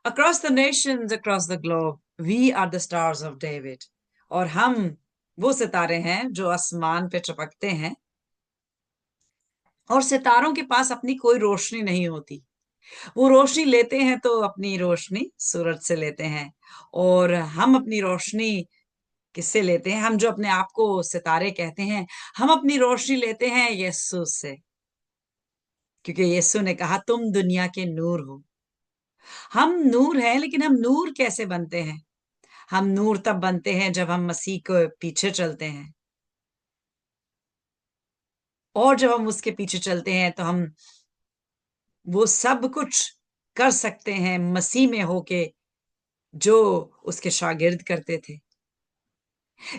Across the nations, across the globe, we are the stars of David. और हम वो सितारे हैं जो आसमान पे चमकते हैं। और सितारों के पास अपनी कोई रोशनी नहीं होती। वो रोशनी लेते हैं तो अपनी रोशनी सूरज से लेते हैं। और हम अपनी रोशनी किससे लेते हैं? हम जो अपने आप को सितारे कहते हैं, हम अपनी रोशनी लेते हैं यीशु से। क्योंकि यीशु ने कहा तुम दुनिया के नूर हो। हम नूर हैं, लेकिन हम नूर कैसे बनते हैं? हम नूर तब बनते हैं जब हम मसीह को पीछे चलते हैं। और जब हम उसके पीछे चलते हैं तो हम वो सब कुछ कर सकते हैं मसीह में होके, जो उसके शागिर्द करते थे।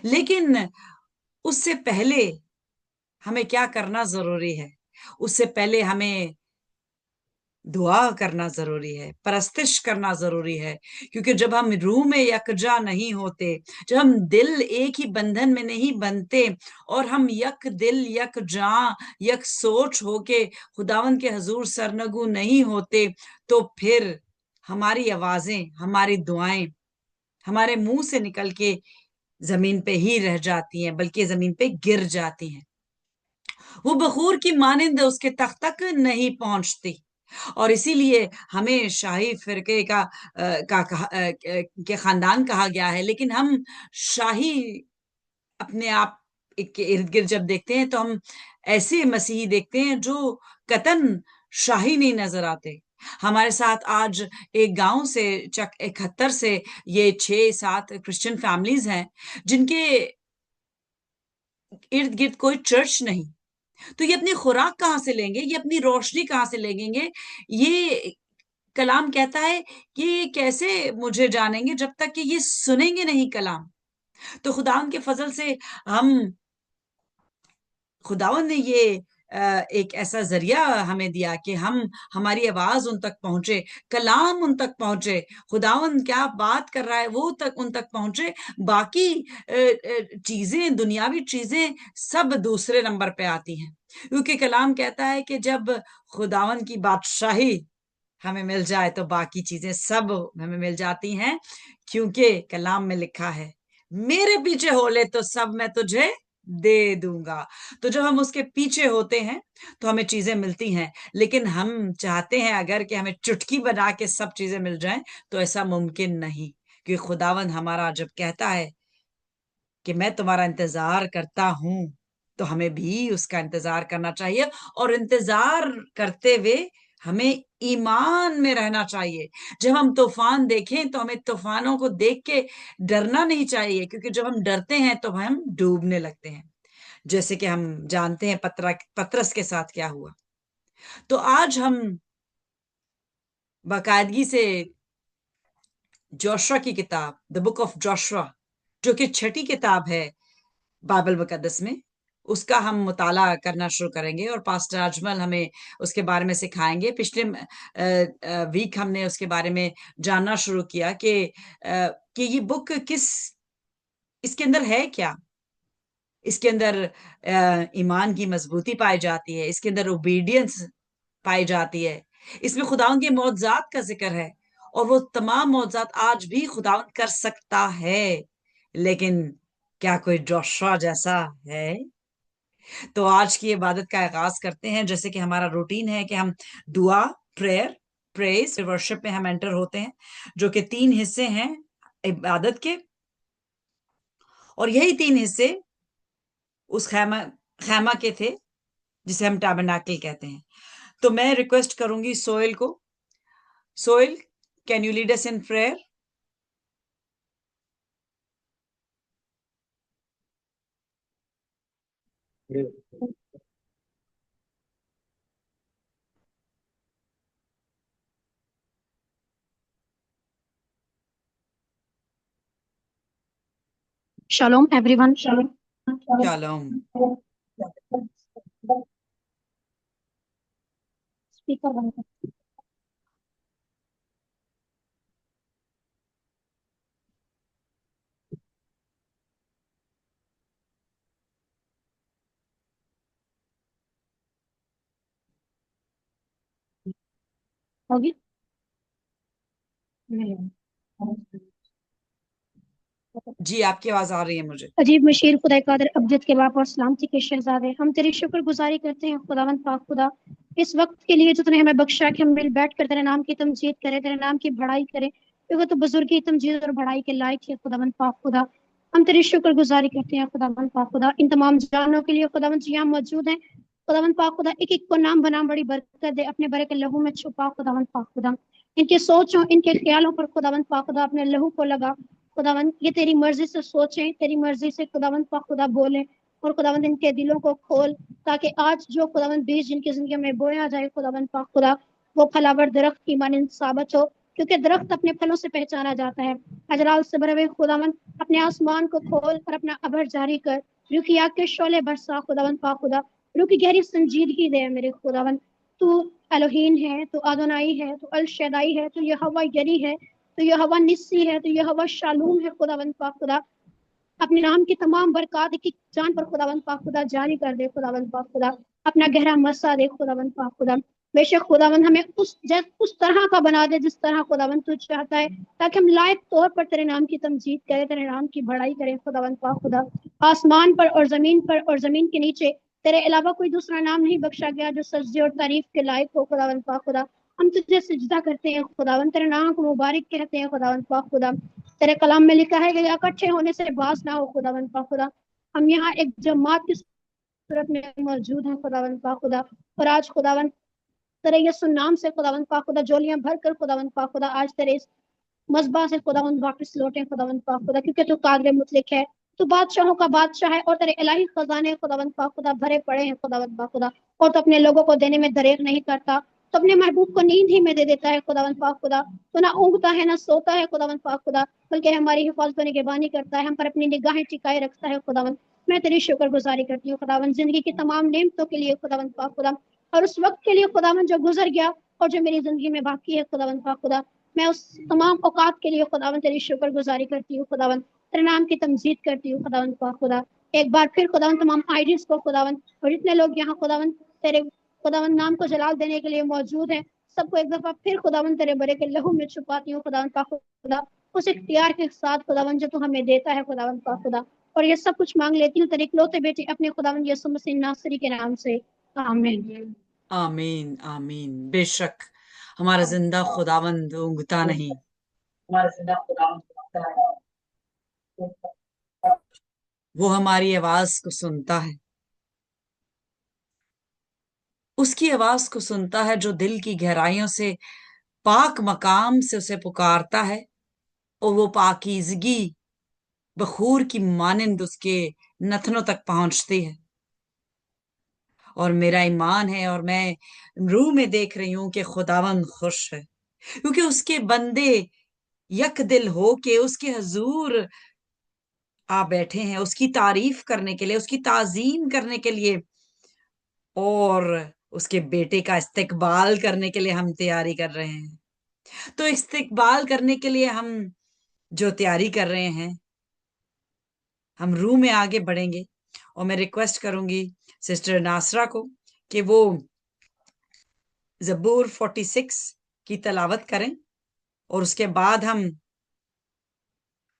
लेकिन उससे पहले हमें क्या करना जरूरी है? उससे पहले हमें दुआ करना जरूरी है, परस्तिश करना जरूरी है। क्योंकि जब हम रूह में यकजा नहीं होते, जब हम दिल एक ही बंधन में नहीं बनते, और हम यक दिल यक जा यक सोच होके खुदावन के हजूर सरनगू नहीं होते, तो फिर हमारी आवाजें, हमारी दुआएं हमारे मुंह से निकल के जमीन पे ही रह जाती हैं, बल्कि जमीन पे गिर जाती हैं। वो बखूर की मानिंद उसके तख्त तक नहीं पहुंचती। और इसीलिए हमें शाही फिरके के खानदान कहा गया है। लेकिन हम शाही अपने आप के इर्द गिर्द जब देखते हैं, तो हम ऐसे मसीही देखते हैं जो कतन शाही नहीं नजर आते। हमारे साथ आज एक गांव से 71 से ये 6-7 क्रिश्चियन फैमिलीज हैं, जिनके इर्द गिर्द कोई चर्च नहीं। तो ये अपनी खुराक कहाँ से लेंगे? ये अपनी रोशनी कहाँ से लेंगे? ये कलाम कहता है कि ये कैसे मुझे जानेंगे जब तक कि ये सुनेंगे नहीं कलाम। तो खुदावन के फजल से हम खुदावन ने ये एक ऐसा जरिया हमें दिया कि हम हमारी आवाज उन तक पहुंचे, कलाम उन तक पहुंचे, खुदावन क्या बात कर रहा है वो तक उन तक पहुंचे। बाकी चीजें, दुनियावी चीजें सब दूसरे नंबर पे आती हैं। क्योंकि कलाम कहता है कि जब खुदावन की बादशाही हमें मिल जाए तो बाकी चीजें सब हमें मिल जाती हैं। क्योंकि कलाम में लिखा है, मेरे पीछे हो ले तो सब मैं तुझे दे दूंगा। तो जब हम उसके पीछे होते हैं तो हमें चीजें मिलती हैं। लेकिन हम चाहते हैं अगर कि हमें चुटकी बना के सब चीजें मिल जाएं, तो ऐसा मुमकिन नहीं। क्योंकि खुदावन हमारा जब कहता है कि मैं तुम्हारा इंतजार करता हूं, तो हमें भी उसका इंतजार करना चाहिए। और इंतजार करते हुए हमें ईमान में रहना चाहिए। जब हम तूफान देखें तो हमें तूफानों को देख के डरना नहीं चाहिए। क्योंकि जब हम डरते हैं तो हम डूबने लगते हैं। जैसे कि हम जानते हैं पतरस के साथ क्या हुआ। तो आज हम बाकायदगी से जोशुआ की किताब, द बुक ऑफ जोशुआ, जो कि छठी किताब है बाइबल मुकद्दस में, उसका हम मुताला करना शुरू करेंगे। और पास्टर अजमल हमें उसके बारे में सिखाएंगे। पिछले वीक हमने उसके बारे में जानना शुरू किया कि ये बुक इसके अंदर है क्या। इसके अंदर ईमान की मजबूती पाई जाती है, इसके अंदर ओबीडियंस पाई जाती है, इसमें खुदावन के मौजूदात का जिक्र है। और वो तमाम मौजूदात आज भी खुदावन कर सकता है। लेकिन क्या कोई जोशुआ जैसा है? तो आज की इबादत का आगाज करते हैं। जैसे कि हमारा रूटीन है कि हम दुआ, प्रेयर, प्रेज, वर्शिप में हम एंटर होते हैं, जो कि 3 हिस्से हैं इबादत के। और यही 3 हिस्से उस खैमा खैमा के थे, जिसे हम टैबरनेकल कहते हैं। तो मैं रिक्वेस्ट करूंगी सोहेल को। Sohail, can you lead us in prayer? Shalom, everyone. Shalom. Shalom. Speaker बंद कर। होगी। जी, आपकी आवाज आ रही है मुझे। अजीब मशीर खुदा कादर अब्जद के बाप और सलामती के शहजादे, हम तेरी शुक्रगुजारी करते हैं खुदावंद पाक खुदा, इस वक्त के लिए जो तूने हमें बख्शा कि हम मिल बैठ कर तेरे नाम की तमजीद करें, तेरे नाम की बड़ाई करें, क्योंकि तो बुजुर्गी तमजीद और बड़ाई के लायक है खुदावंद पाक खुदा। हम तेरी शुक्रगुजारी करते हैं खुदावंद पाक खुदा, इन तमाम जानों के लिए खुदावंद जी यहाँ मौजूद हैं। खुदावंद पाक खुदा, एक एक को नाम बनाम बड़ी बरकत दे, अपने बरे के लहू में छुपा खुदावंद पाक खुदा। इनके सोचों, इनके ख्यालों पर खुदावंद पाक खुदा अपने लहू को लगा। खुदावंद ये तेरी मर्जी से सोचें, तेरी मर्जी से खुदावंद पाक खुदा बोले, और खुदावंद इनके दिलों को खोल, ताकि आज जो खुदावंद बीज जिनकी जिंदगी में बोया जाए खुदावंद पाक खुदा, वो फलावर दरख्त की मानंद साबित हो, क्योंकि दरख्त अपने फलों से पहचाना जाता है। अजराल से भरे हुए खुदावंद, अपने आसमान को खोल और अपना अबर जारी कर, रूह की आग के शोले बरसा खुदावंद पाक खुदा, रूह की गहरी संजीदगी दे मेरे खुदावंद। तू एलोहीन है, तू आदोनाई है, तू अल शदाई है, तू यहोवा यरी है, तो यह हवा निस्सी है, तो यह हवा शालूम है खुदावंद पाक खुदा। अपने नाम की तमाम बरकत एक एक जान पर खुदावंद पाक खुदा जारी कर दे खुदावंद पाक खुदा। अपना गहरा मसा दे खुदावंद पाक खुदा। बेशक खुदावंद हमें उस तरह का बना दे जिस तरह खुदावंद तू चाहता है, ताकि हम लायक तौर पर तेरे नाम की तमजीद करें, तेरे नाम की बड़ाई करें खुदावंद पाक खुदा। आसमान पर और जमीन के नीचे तेरे अलावा कोई दूसरा नाम नहीं बख्शा गया जो सजदे और तारीफ के लायक हो खुदावंद पाक खुदा। हम तुझे सिजदा करते हैं खुदावंद, तेरे नाम को मुबारक कहते हैं खुदावंद पाक खुदा। तेरे कलाम में लिखा है कि इकट्ठे होने से बास ना हो खुदावंद पाक खुदा। हम यहाँ एक जमात की सूरत में मौजूद हैं खुदावंद पाक खुदा, और आज खुदावंद तेरे यीशु नाम से खुदावंद पाक खुदा जोलियां भर कर खुदावंद पाक खुदा आज तेरे इस मस्बा से खुदावंद वापस लौटे खुदावंद पाक खुदा, क्योंकि तू कादिर मुतलिक है, तू बादशाहों का बादशाह है, और तेरे इलाही खजाने खुदावंद पाक खुदा भरे पड़े हैं खुदावंद पाक खुदा। और तो अपने लोगों को देने में दरेर नहीं करता, तो अपने महबूब को नींद ही में दे देता है खुदावंद पाक खुदा। तो ना ऊँगता है ना सोता है खुदावंद पाक खुदा, बल्कि हमारी हिफाजत और निगहबानी करता है, हम पर अपनी निगाहें टिकाए रखता है खुदावंद। मैं तेरी शुक्रगुजारी करती हूँ खुदावंद, जिंदगी की तमाम नेमतों के लिए खुदावंद पाक खुदा, और उस वक्त के लिए खुदावंद जो गुजर गया और जो मेरी जिंदगी में बाकी है खुदावंद पाक खुदा। मैं उस तमाम औकात के लिए खुदावंद तेरी शुक्रगुजारी करती हूँ खुदावंद, तेरे नाम की तमजीद करती हूँ खुदावंद पाक खुदा। एक बार फिर खुदावंद तमाम आईडीज को खुदावंद, और जितने लोग यहाँ खुदावंद तेरे खुदावंद नाम को जलाल देने के लिए मौजूद है, सबको एक दफा फिर खुदावंद तेरे बड़े के लहू में छुपाती हूँ खुदावंद पाक खुदा, उस इख्तियार के साथ खुदावंद जो तू हमें देता है खुदावंद पाक खुदा। और ये सब कुछ मांग लेती हूँ तेरे इकलौते बेटे अपने खुदावंद यीशु मसीह नासरी के नाम से, आमीन। आमीन, आमीन। बेशक हमारा जिंदा खुदावंद ऊंघता नहीं, हमारा जिंदा खुदावंद ऊंघता नहीं, वो हमारी आवाज को सुनता है। उसकी आवाज को सुनता है जो दिल की गहराइयों से पाक मकाम से उसे पुकारता है, और वो पाकीज़गी बखूर की मानिंद उसके नथनों तक पहुंचती है। और मेरा ईमान है, और मैं रूह में देख रही हूं कि खुदावंद खुश है, क्योंकि उसके बंदे यक दिल हो के उसके हजूर आ बैठे हैं, उसकी तारीफ करने के लिए, उसकी ताजीम करने के लिए, और उसके बेटे का इस्तकबाल करने के लिए हम तैयारी कर रहे हैं। तो इस्तकबाल करने के लिए हम जो तैयारी कर रहे हैं, हम रूह में आगे बढ़ेंगे। और मैं रिक्वेस्ट करूंगी सिस्टर नासरा को कि वो जबूर 46 की तलावत करें, और उसके बाद हम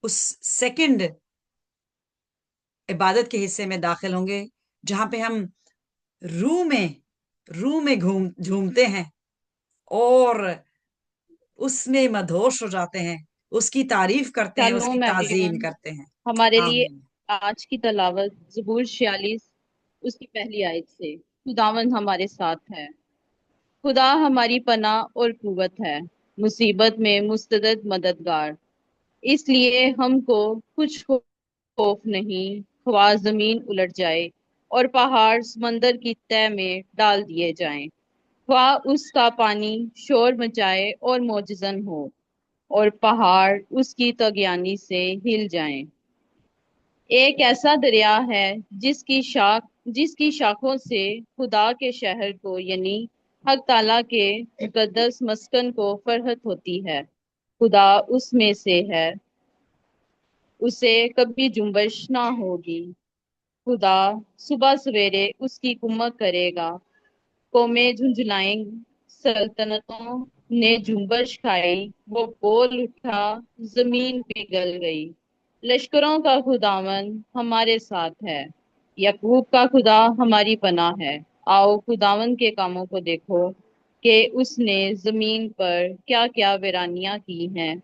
उस सेकंड इबादत के हिस्से में दाखिल होंगे, जहां पे हम रूह में रूह में घूम झूमते हैं और उसमें मदहोश हो जाते हैं, उसकी तारीफ करते हैं, उसकी शालोम ताजीम एवरीवन। करते हैं। हमारे लिए आमीन। आज की तलावत ज़बूर 46 उसकी पहली आयत से। खुदावंद हमारे साथ है, खुदा हमारी पनाह और कुव्वत है, मुसीबत में मुस्तदद मददगार। इसलिए हमको कुछ खौफ नहीं, ख्वाह जमीन उलट जाए और पहाड़ समंदर की तह में डाल दिए जाएं, ख्वाह उसका पानी शोर मचाए और मोजजन हो और पहाड़ उसकी तगयानी से हिल जाएं। एक ऐसा दरिया है जिसकी शाखों से खुदा के शहर को यानी हक ताला के मुकद्दस मस्कन को फरहत होती है। खुदा उसमें से है, उसे कभी जुम्बश ना होगी। खुदा सुबह सवेरे उसकी कुम्मत करेगा, कौमें झुंझुलाएंगी, सल्तनतों ने जुम्बश खाई, वो बोल उठा, जमीन पिघल गई। लश्करों का खुदावन हमारे साथ है, यकूब का खुदा हमारी पनाह है। आओ खुदावन के कामों को देखो कि उसने जमीन पर क्या क्या वीरानियां की हैं।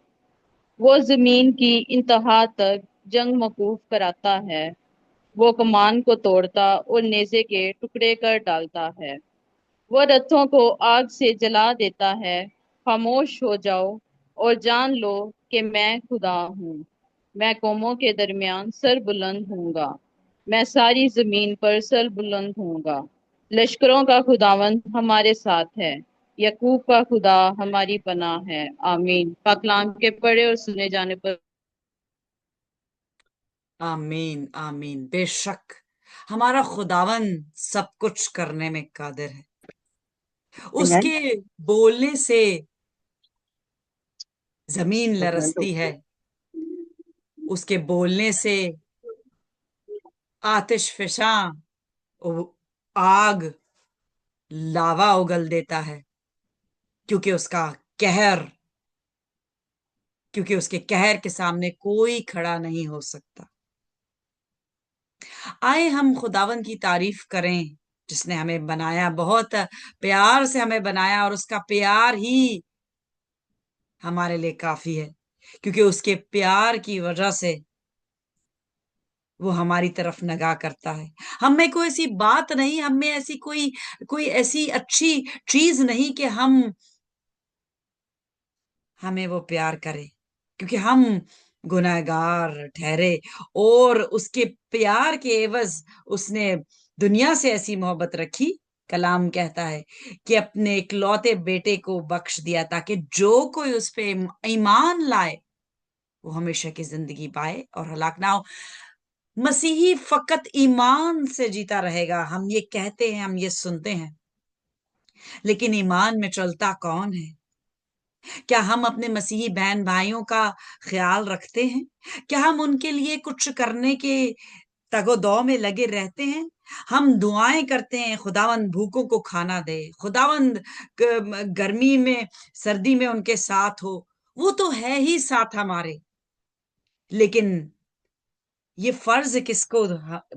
वो जमीन की इंतहा तक जंग मकूफ कराता है। वो कमान को तोड़ता और नेज़े के टुकड़े कर डालता है। वो रथों को आग से जला देता है। खामोश हो जाओ और जान लो कि मैं खुदा हूँ। मैं कौमों के दरमियान सर बुलंद हूँगा, मैं सारी जमीन पर सर बुलंद हूँगा। लश्करों का खुदावंद हमारे साथ है, यकूब का खुदा हमारी पनाह है। आमीन। पाकलाम के पढ़े और सुने जाने पर आमीन आमीन। बेशक हमारा खुदावन सब कुछ करने में कादिर है। Amen. उसके बोलने से जमीन Amen. लरसती है, उसके बोलने से आतिश फिशां आग लावा उगल देता है, क्योंकि उसका कहर क्योंकि उसके कहर के सामने कोई खड़ा नहीं हो सकता। आए हम खुदावन की तारीफ करें, जिसने हमें बनाया, बहुत प्यार से हमें बनाया, और उसका प्यार ही हमारे लिए काफी है, क्योंकि उसके प्यार की वजह से वो हमारी तरफ नगाह करता है। हम में कोई ऐसी बात नहीं, हम में ऐसी कोई कोई ऐसी अच्छी चीज नहीं कि हमें वो प्यार करे, क्योंकि हम गुनहगार ठहरे, और उसके प्यार के एवज उसने दुनिया से ऐसी मोहब्बत रखी। कलाम कहता है कि अपने इकलौते बेटे को बख्श दिया, ताकि जो कोई उस पे ईमान लाए वो हमेशा की जिंदगी पाए और हलाक ना हो। मसीही फकत ईमान से जीता रहेगा। हम ये कहते हैं, हम ये सुनते हैं, लेकिन ईमान में चलता कौन है? क्या हम अपने मसीही बहन भाइयों का ख्याल रखते हैं? क्या हम उनके लिए कुछ करने के तगोदौ में लगे रहते हैं? हम दुआएं करते हैं, खुदावंद भूखों को खाना दे, खुदावंद गर्मी में सर्दी में उनके साथ हो। वो तो है ही साथ हमारे, लेकिन ये फर्ज किसको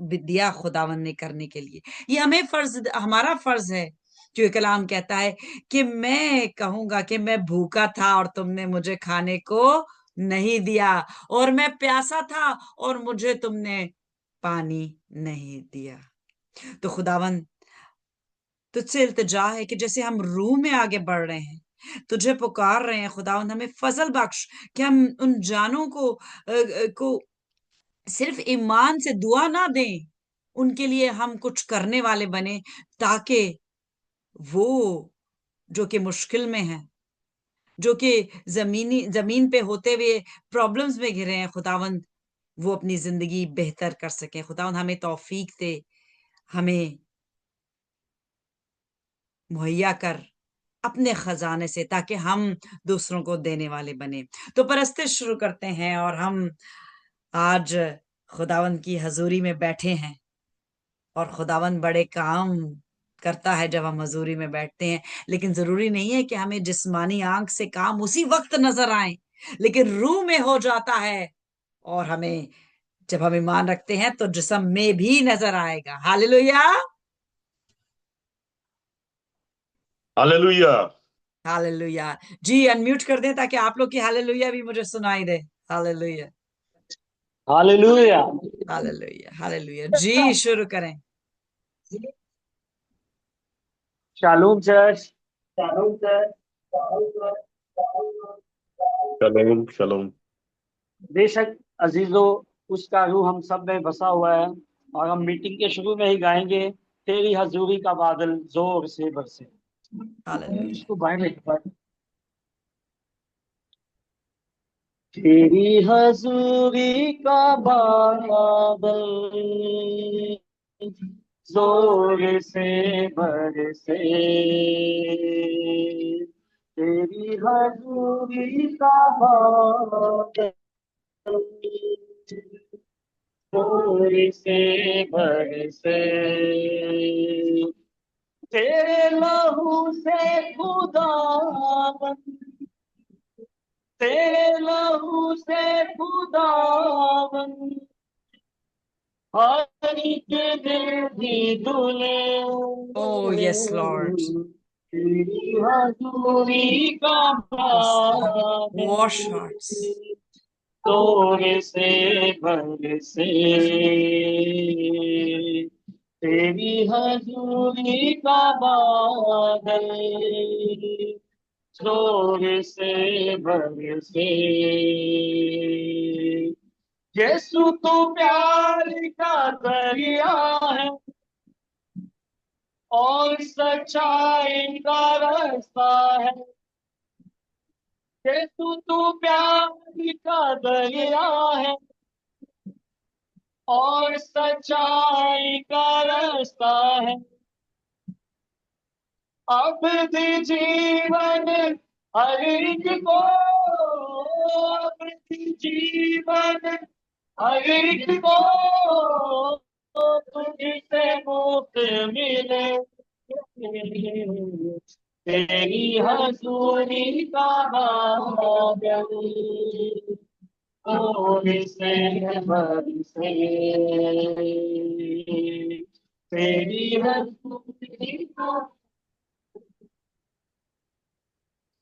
दिया खुदावंद ने करने के लिए? ये हमें फर्ज, हमारा फर्ज है। जो कलाम कहता है कि मैं कहूंगा कि मैं भूखा था और तुमने मुझे खाने को नहीं दिया, और मैं प्यासा था और मुझे तुमने पानी नहीं दिया। तो खुदावंद, तुझसे इल्तिजा है कि जैसे हम रूह में आगे बढ़ रहे हैं, तुझे पुकार रहे हैं, खुदावंद हमें फजल बख्श कि हम उन जानों को सिर्फ ईमान से दुआ ना दें, उनके लिए हम कुछ करने वाले बने, ताकि वो जो कि मुश्किल में है, जो कि जमीन पे होते हुए प्रॉब्लम्स में घिरे हैं, खुदावंद वो अपनी जिंदगी बेहतर कर सके। खुदावंद हमें तौफीक दे, हमें मुहैया कर अपने खजाने से, ताकि हम दूसरों को देने वाले बने। तो परस्तिश शुरू करते हैं, और हम आज खुदावंद की हजूरी में बैठे हैं, और खुदावंद बड़े काम करता है जब हम हजूरी में बैठते हैं। लेकिन जरूरी नहीं है कि हमें जिस्मानी आंख से काम उसी वक्त नजर आए, लेकिन रूह में हो जाता है, और हमें जब हम ईमान रखते हैं तो जिस्म में भी नजर आएगा। Hallelujah, hallelujah. हालेलुया। जी अनम्यूट कर दें ताकि आप लोग की हालेलुया भी मुझे सुनाई दे। Hallelujah, Hallelujah. Hallelujah, hallelujah. जी शुरू करें। Shalom, church. शलोम शलोम। बेशक अजीजों, उसका रूह हम सब में बसा हुआ है, और हम मीटिंग के शुरू में ही गाएंगे, तेरी हजूरी का बादल जोर से बरसे। हालेलुया। इसको बाइबल में, तेरी हजूरी का बादल जोर से बरसे, तेरी हजूरी का बादल जोर से बरसे, तेरे लहू से खुदावन, तेरे लहू से खुदावन, हर एक दिल भी धुले। Oh, yes, Lord. तेरी हजूरी का Yes, Lord. भाव Wash hearts. तोरे से बरसे, तेरी हजूरी का बादल जोर से बरसे। यीशु तू प्यार का दरिया है और सच्चाई का रास्ता है। यीशु तू प्यार का दरिया है और सच्चाई का रास्ता है। अब भी जीवन हर एक को, अब भी जीवन हर एक को तुझसे मुक्त मिले। तेरी हजूरी का बादल और से बरसे, तेरी हजूरी का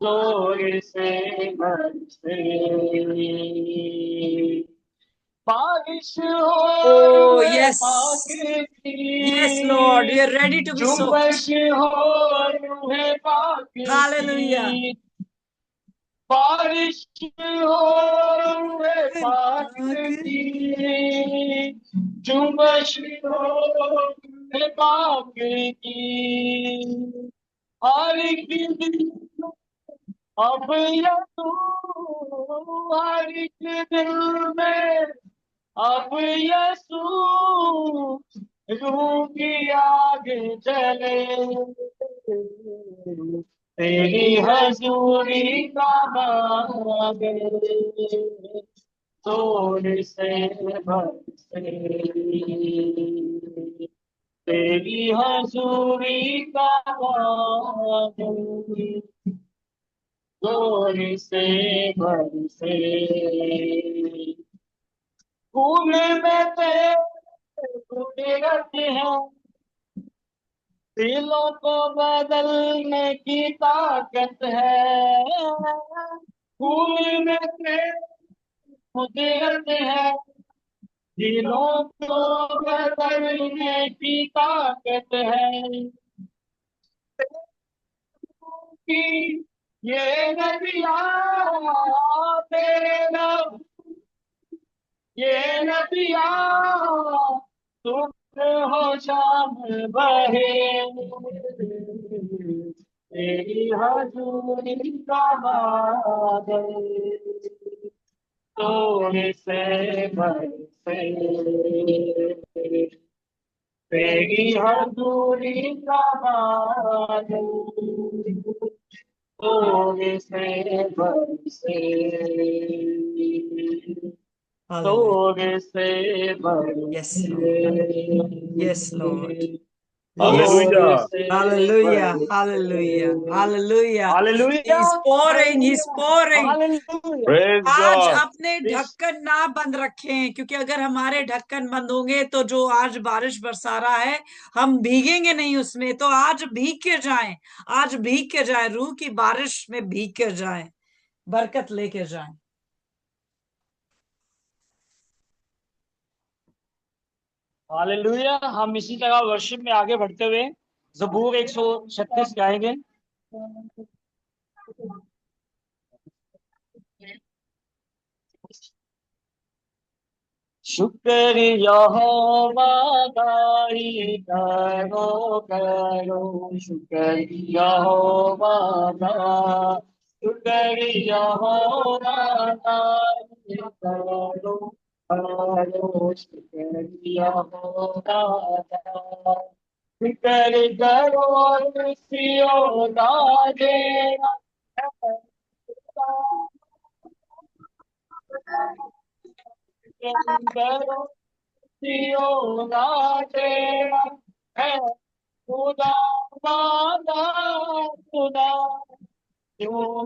जोर से बरसे। बारिश हो Oh, रूहे yes. पाक Yes, Lord. We की, are ready to be soaked. जुम्बश हो रूहे पाक Hallelujah. की, बारिश हो रूहे पाक की, जुम्बश हो रूहे पाक की, हर एक दिल अब यीशु हर एक दिल में, अब यीशु रूह की आग जले। तेरी हजूरी का बादल जोर से बरसे, तेरी हजूरी का बादल जोर से बरसे। खून में तेरे कुदरत है, दिलों को बदलने की ताकत है। खून में तेरे कुदरत है, दिलों को बदलने की ताकत है। की ये नदियाँ तेरे नाम, ये नदियाँ सुबह हो शाम बहे। तेरी हजूरी का बादल तोड़ से बरसे, तेरी हजूरी का बादल तोड़ से बरसे, Hallelujah. तोड़ से Yes, Lord. बरसे, Yes, Lord. Yes, तोड़ Hallelujah. से hallelujah, hallelujah, बरसे। hallelujah. Hallelujah, He's pouring, he's hallelujah, pouring. Hallelujah. Praise आज God. अपने ढक्कन ना बंद रखें, क्योंकि अगर हमारे ढक्कन बंद होंगे तो जो आज बारिश बरसा रहा है हम भीगेंगे नहीं उसमें। तो आज भीग के जाएं, आज भीग के जाएं, रूह की बारिश में भीग के जाएं, बरकत लेके जाएं। हालेलुया। हम इसी तरह वर्शिप में आगे बढ़ते हुए जबूर 136 गाएंगे। शुक्र यहोवा दाई करो करो, शुक्र यहोवा दा, शुक्र यहोवा दाई करो करो, शुक्र यहोवा दा, शुक्र करो सियो दाजे करो सियो दाजे है खुदा वादा खुदा क्यों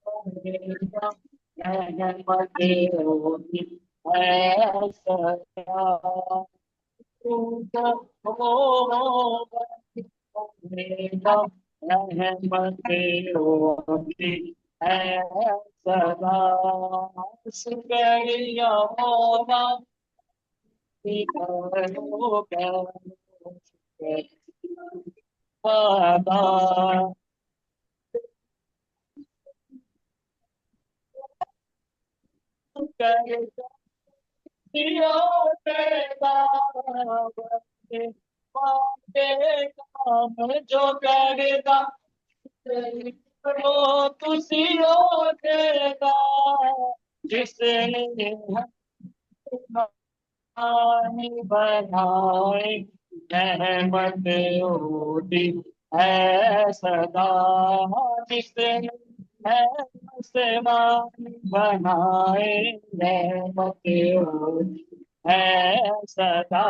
तोड़ेगा, रहमत होगी है सदा, तुमको होगा रहमत होगी है सदा, शुक्रिया होगा वादा, काम जो करेगा वो तुसी होगा, जिसने पानी बनाए रहमत होती है सदा, जिसने है आसमान बनाए रहमत होती है सदा,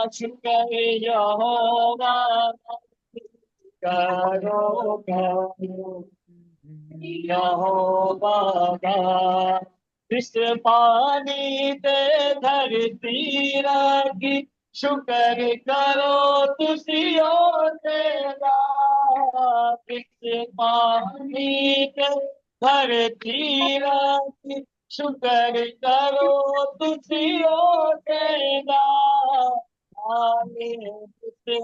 शुक्र यहोवा करो करो यहोवा का, इस पानी ते धरती रखी शुक्र करो तुसी ओ तेरा, इस पानी ते धरती रखी शुक्र करो तुसी ओ तेरा, आए तुसे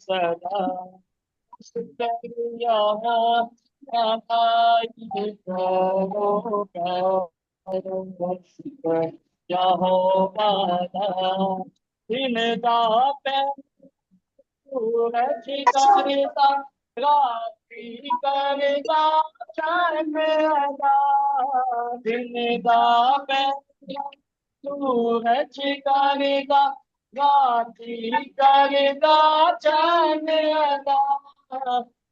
सदा शुक्रिया दिन दा सूरज करता रात्रि करता चांद अदा, दिन दा पहला सूरज करता रात्रि करता चांद अदा,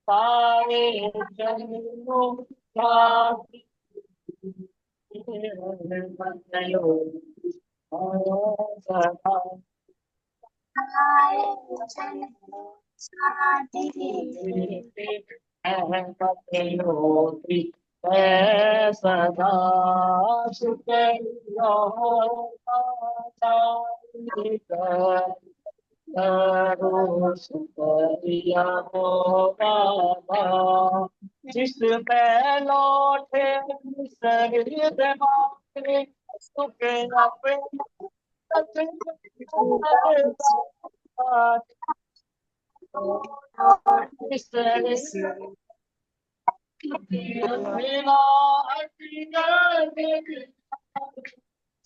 सारे जन्मों रात्रि सदा होती है सदा, शुक्रिया करो शुक्रिया हो बाबा, जिस पे लौटे शरीर मारे सुख अपने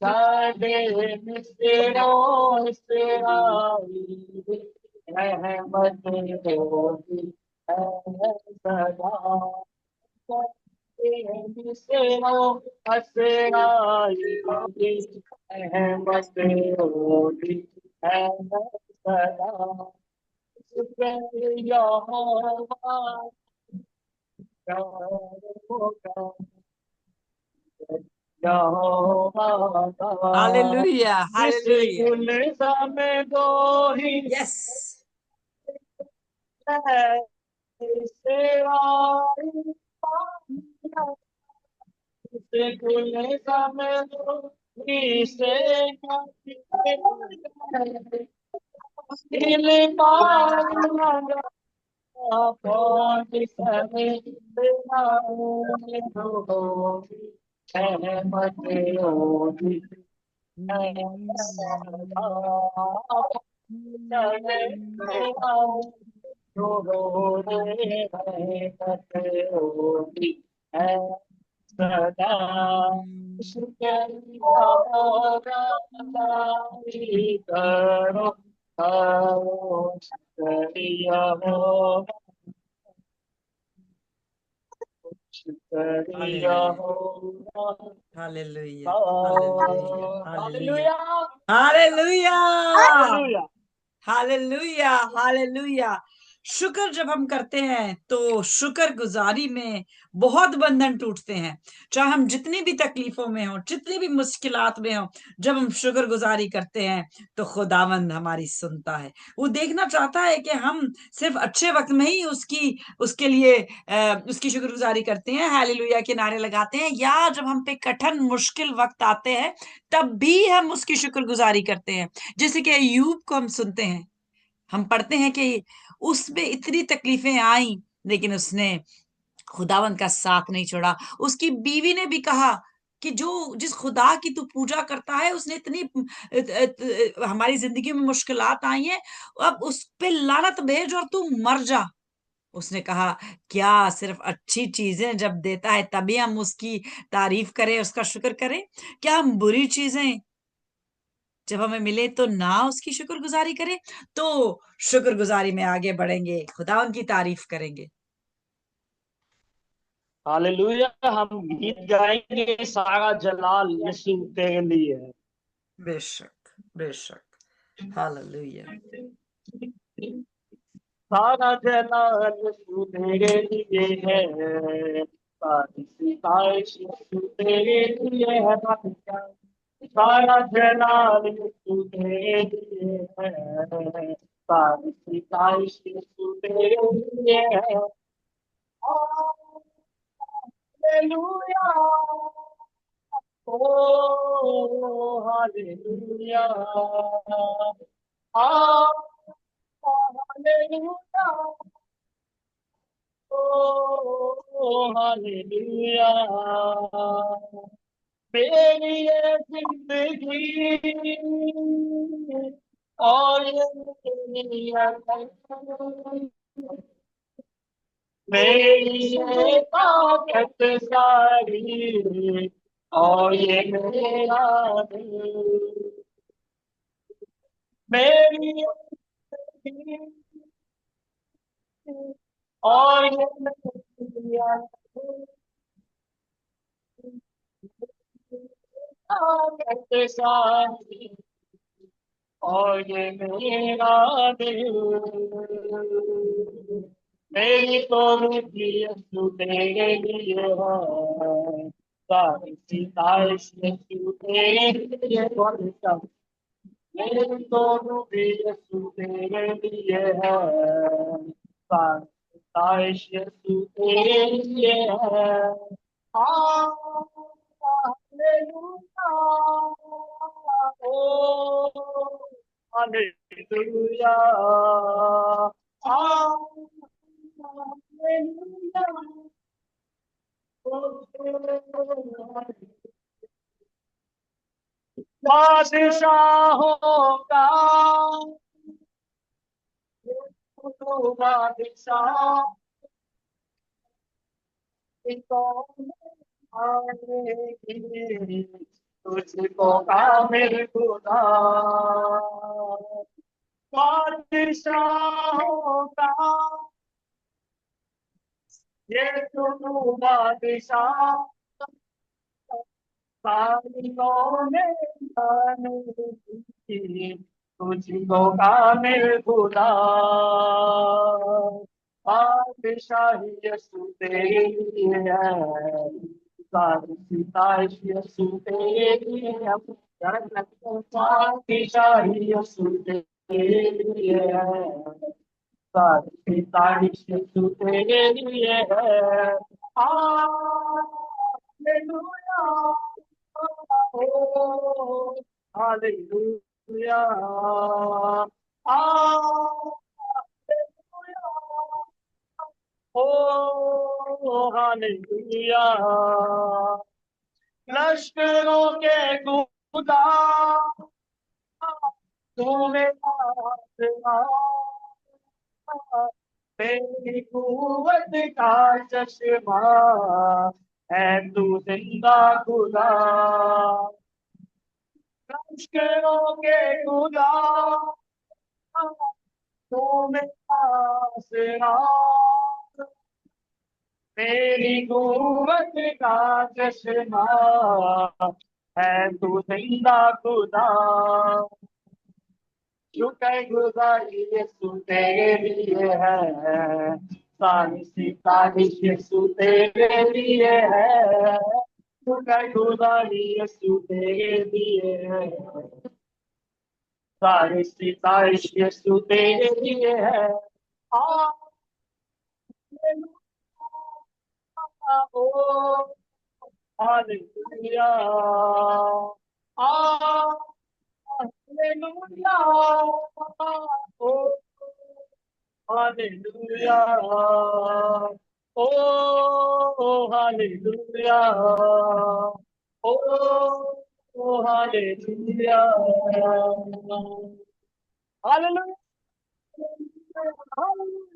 साडे मिस्रों से आई रहमत होगी है सदा, साडे मिस्रों से आई रहमत होगी है सदा, शुक्रिया होगा Hallelujah. Hallelujah. कुल समय दो ही Yes. कुल समय दो ही से सदा शुक्रिया करो करो शुक्रिया होगा शुक्रिया होगा Hallelujah. Hallelujah. Hallelujah. Hallelujah Hallelujah. Hallelujah hallelujah, hallelujah. शुक्र जब हम करते हैं तो शुक्र गुजारी में बहुत बंधन टूटते हैं। चाहे हम जितनी भी तकलीफों में हो, जितनी भी मुश्किलात में हो, जब हम शुक्र गुजारी करते हैं तो खुदावंद हमारी सुनता है। वो देखना चाहता है कि हम सिर्फ अच्छे वक्त में ही उसके लिए उसकी शुक्रगुजारी करते हैं, हालेलुया के नारे लगाते हैं, या जब हम पे कठिन मुश्किल वक्त आते हैं तब भी हम उसकी शुक्रगुजारी करते हैं। जैसे कि अय्यूब को हम सुनते हैं, हम पढ़ते हैं कि उसमें इतनी तकलीफें आई लेकिन उसने खुदावंद का साथ नहीं छोड़ा। उसकी बीवी ने भी कहा कि जो जिस खुदा की तू पूजा करता है उसने इतनी हमारी जिंदगी में मुश्किलात आई हैं, अब उस पे लानत भेज और तू मर जा। उसने कहा, क्या सिर्फ अच्छी चीजें जब देता है तभी हम उसकी तारीफ करें, उसका शुक्र करें? क्या हम बुरी चीजें जब हमें मिले तो ना उसकी शुक्रगुजारी करें? तो शुक्रगुजारी में आगे बढ़ेंगे, खुदा उनकी तारीफ करेंगे। हालेलुया। हम गीत गाएंगे, सारा जलाल यीशु तेरे लिए है। बेशक, बेशक। हालेलुया। सारा जलाल यीशु तेरे लिए है, सारी सितारिश यीशु तेरे लिए है। सारा जलाल यीशु तेरे लिए है, सारी सितारिश यीशु तेरे लिए है। हालेलुया, ओ हालेलुया, हालेलुया, ओ हालेलुया। मेरी ये जिंदगी और ये मेरी अज़ादी, मेरी ये ताकत सारी और ये मेरा दिल, मेरी ये जिंदगी और ये मेरी अज़ादी, ताकत सारी और ये मेरा दिल, मेरी तो रुचि यीशु तेरे लिए है, सारी सितारिश यीशु तेरे लिए है। मेरी तो रुचि यीशु तेरे लिए है, सारी सितारिश यीशु तेरे लिए है। हालेलुया, ओ हालेलुया, हालेलुया, बादशाहों का तू बादशाह, कौन आएगी तुझको कामिल खुदा, बादशाहों का ये तू बादशाह, सारियों में जाने तुझको कामिल खुदा, बादशाही यीशु तेरे लिए है, सारी सितारिश यीशु तेरे लिए है। बादशाही यीशु तेरे लिए है, सारी सितारिश यीशु तेरे लिए है। हालेलुया, ओ हालेलुया, हालेलुया, ओ हालेलुया। लश्करों के खुदा तू मेरा आसमां, तेरी कुव्वत का चश्मा है तू जिंदा खुदा, लश्करों के खुदा तू मेरा आसरा, तेरी कुव्वत का चश्मा है तू जिंदा खुदा, शुक्रगुजारी यीशु तेरे लिए है, सारी सितारिश यीशु तेरे लिए है, शुक्रगुजारी यीशु तेरे लिए है, सारी सितारिश यीशु तेरे लिए है। Oh, hallelujah. Hallelujah. Oh, hallelujah. Oh, hallelujah. Oh, hallelujah. Hallelujah. Hallelujah.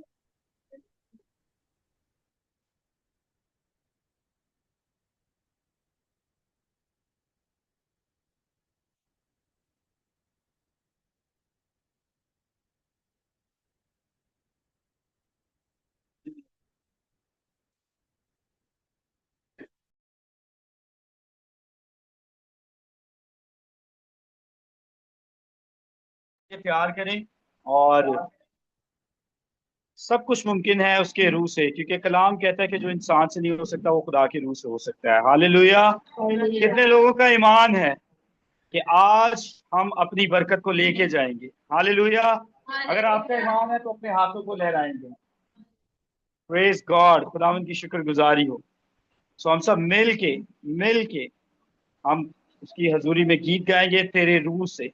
प्यार करें, और सब कुछ मुमकिन है उसके रूह से, क्योंकि कलाम कहता है कि जो इंसान से नहीं हो सकता वो खुदा की रूह से हो सकता है। हालेलुया। कितने लोगों का ईमान है कि आज हम अपनी बरकत को लेके जाएंगे? हालेलुया। अगर आपका ईमान है तो अपने हाथों को लहराएंगे। प्रेज गॉड, खुदावंद की शुक्रगुजारी हो। सो हम सब मिल के हम उसकी हजूरी में गीत गाएंगे तेरे रूह से।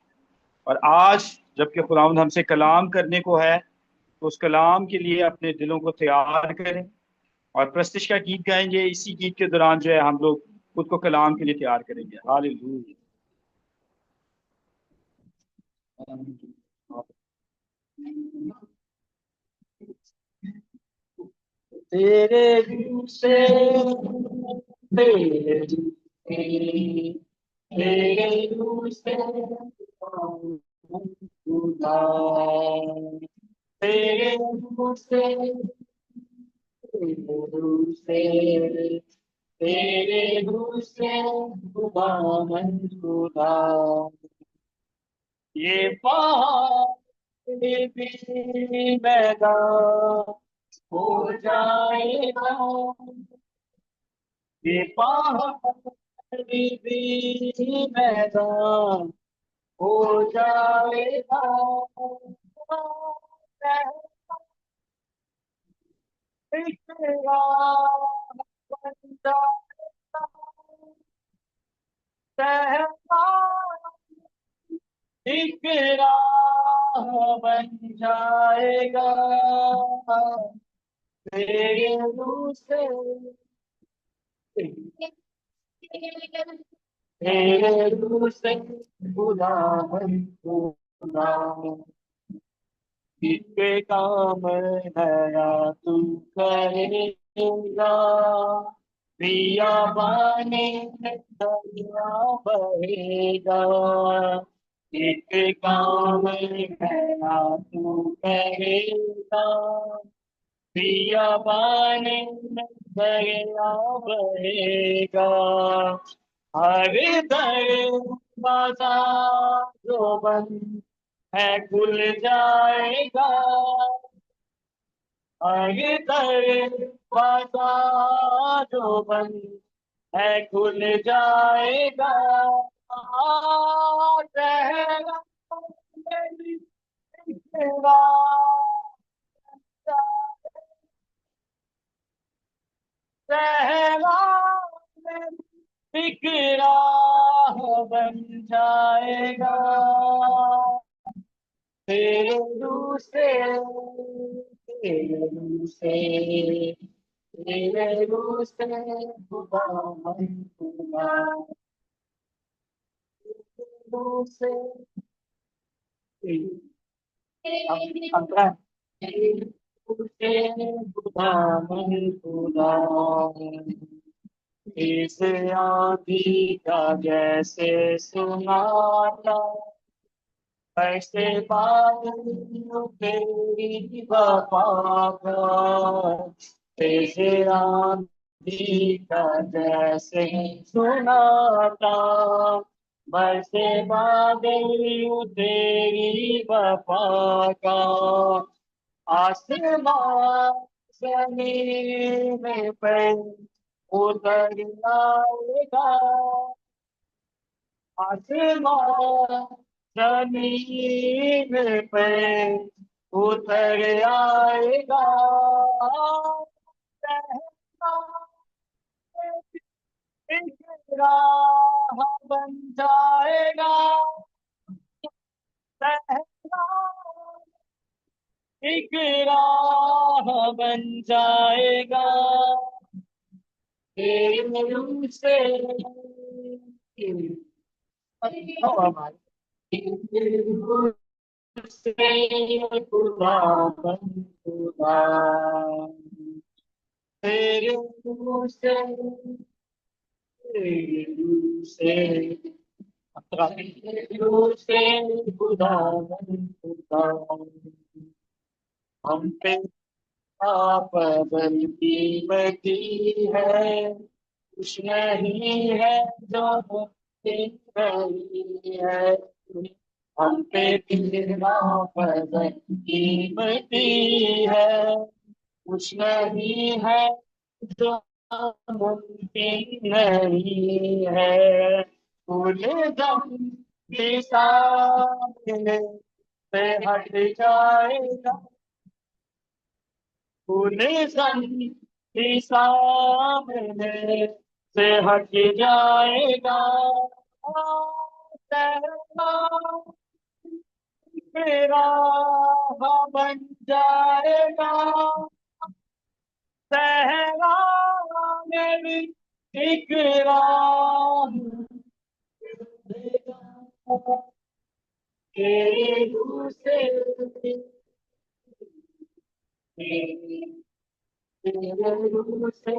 और आज जबकि खुदावंद हमसे कलाम करने को है, तो उस कलाम के लिए अपने दिलों को तैयार करें और प्रस्तिश का गीत गाएंगे। इसी गीत के दौरान जो है हम लोग खुद को कलाम के लिए तैयार करेंगे। हालेलुया। तेरे रूह से, तेरे रूह से, तेरे रूह से खुदा, तेरे रूह से, तेरे रूह से, तेरे रूह से खुदा मन खुदा, ये पहाड़ भी मैदान हो जाएगा, ये पहाड़ भी मैदान हो जाएगा, तेरा बन जाएगा, सहरा एक राह बन जाएगा, तेरे रूह से, तेरे रूह से खुदा बन खुदा, इसके काम नया तू करेगा, पिया बाने दरिया बहेगा, इसके काम नया तू करेगा, पिया बाने दरिया बहेगा, हर दरवाजा जो बंद है खुल जाएगा, हर दरवाजा जो बंद है खुल जाएगा, सहरा तेरा सहरा एक राह बन जाएगा, तेरे रूह से, तेरे रूह से, तेरे रूह से खुदा मन खुदा, रूह से तेरे रूह से खुदा मन खुदा, इस आंधी का जैसे सुनाता, ऐसे बादल तेरी वफा का, ऐसे आंधी का जैसे सुनाता, बरसे बादल तेरी वफा का, आसमान जमीन पे उतर आएगा, आसमान जमीन पे उतर आएगा, सहना एक राह बन जाएगा, सहना एक राह बन जाएगा, तेरे रूह से खुदा बन खुदा, तेरे रूह से, तेरे रूह से, तेरे रूह से खुदा बन खुदा, हम पे आप बनती बती है, कुछ नहीं है जो मुमकिन नहीं है, हम पे तेरा फजल कीमती है, कुछ नहीं है जो मुमकिन नहीं है, फूल दम के सामने से हट जाएगा, फूल दम के सामने से हट जाएगा, तेरा तेरा बन जाएगा, सहरा मेरी एक राह तेरे रूह से, तेरे रूह से,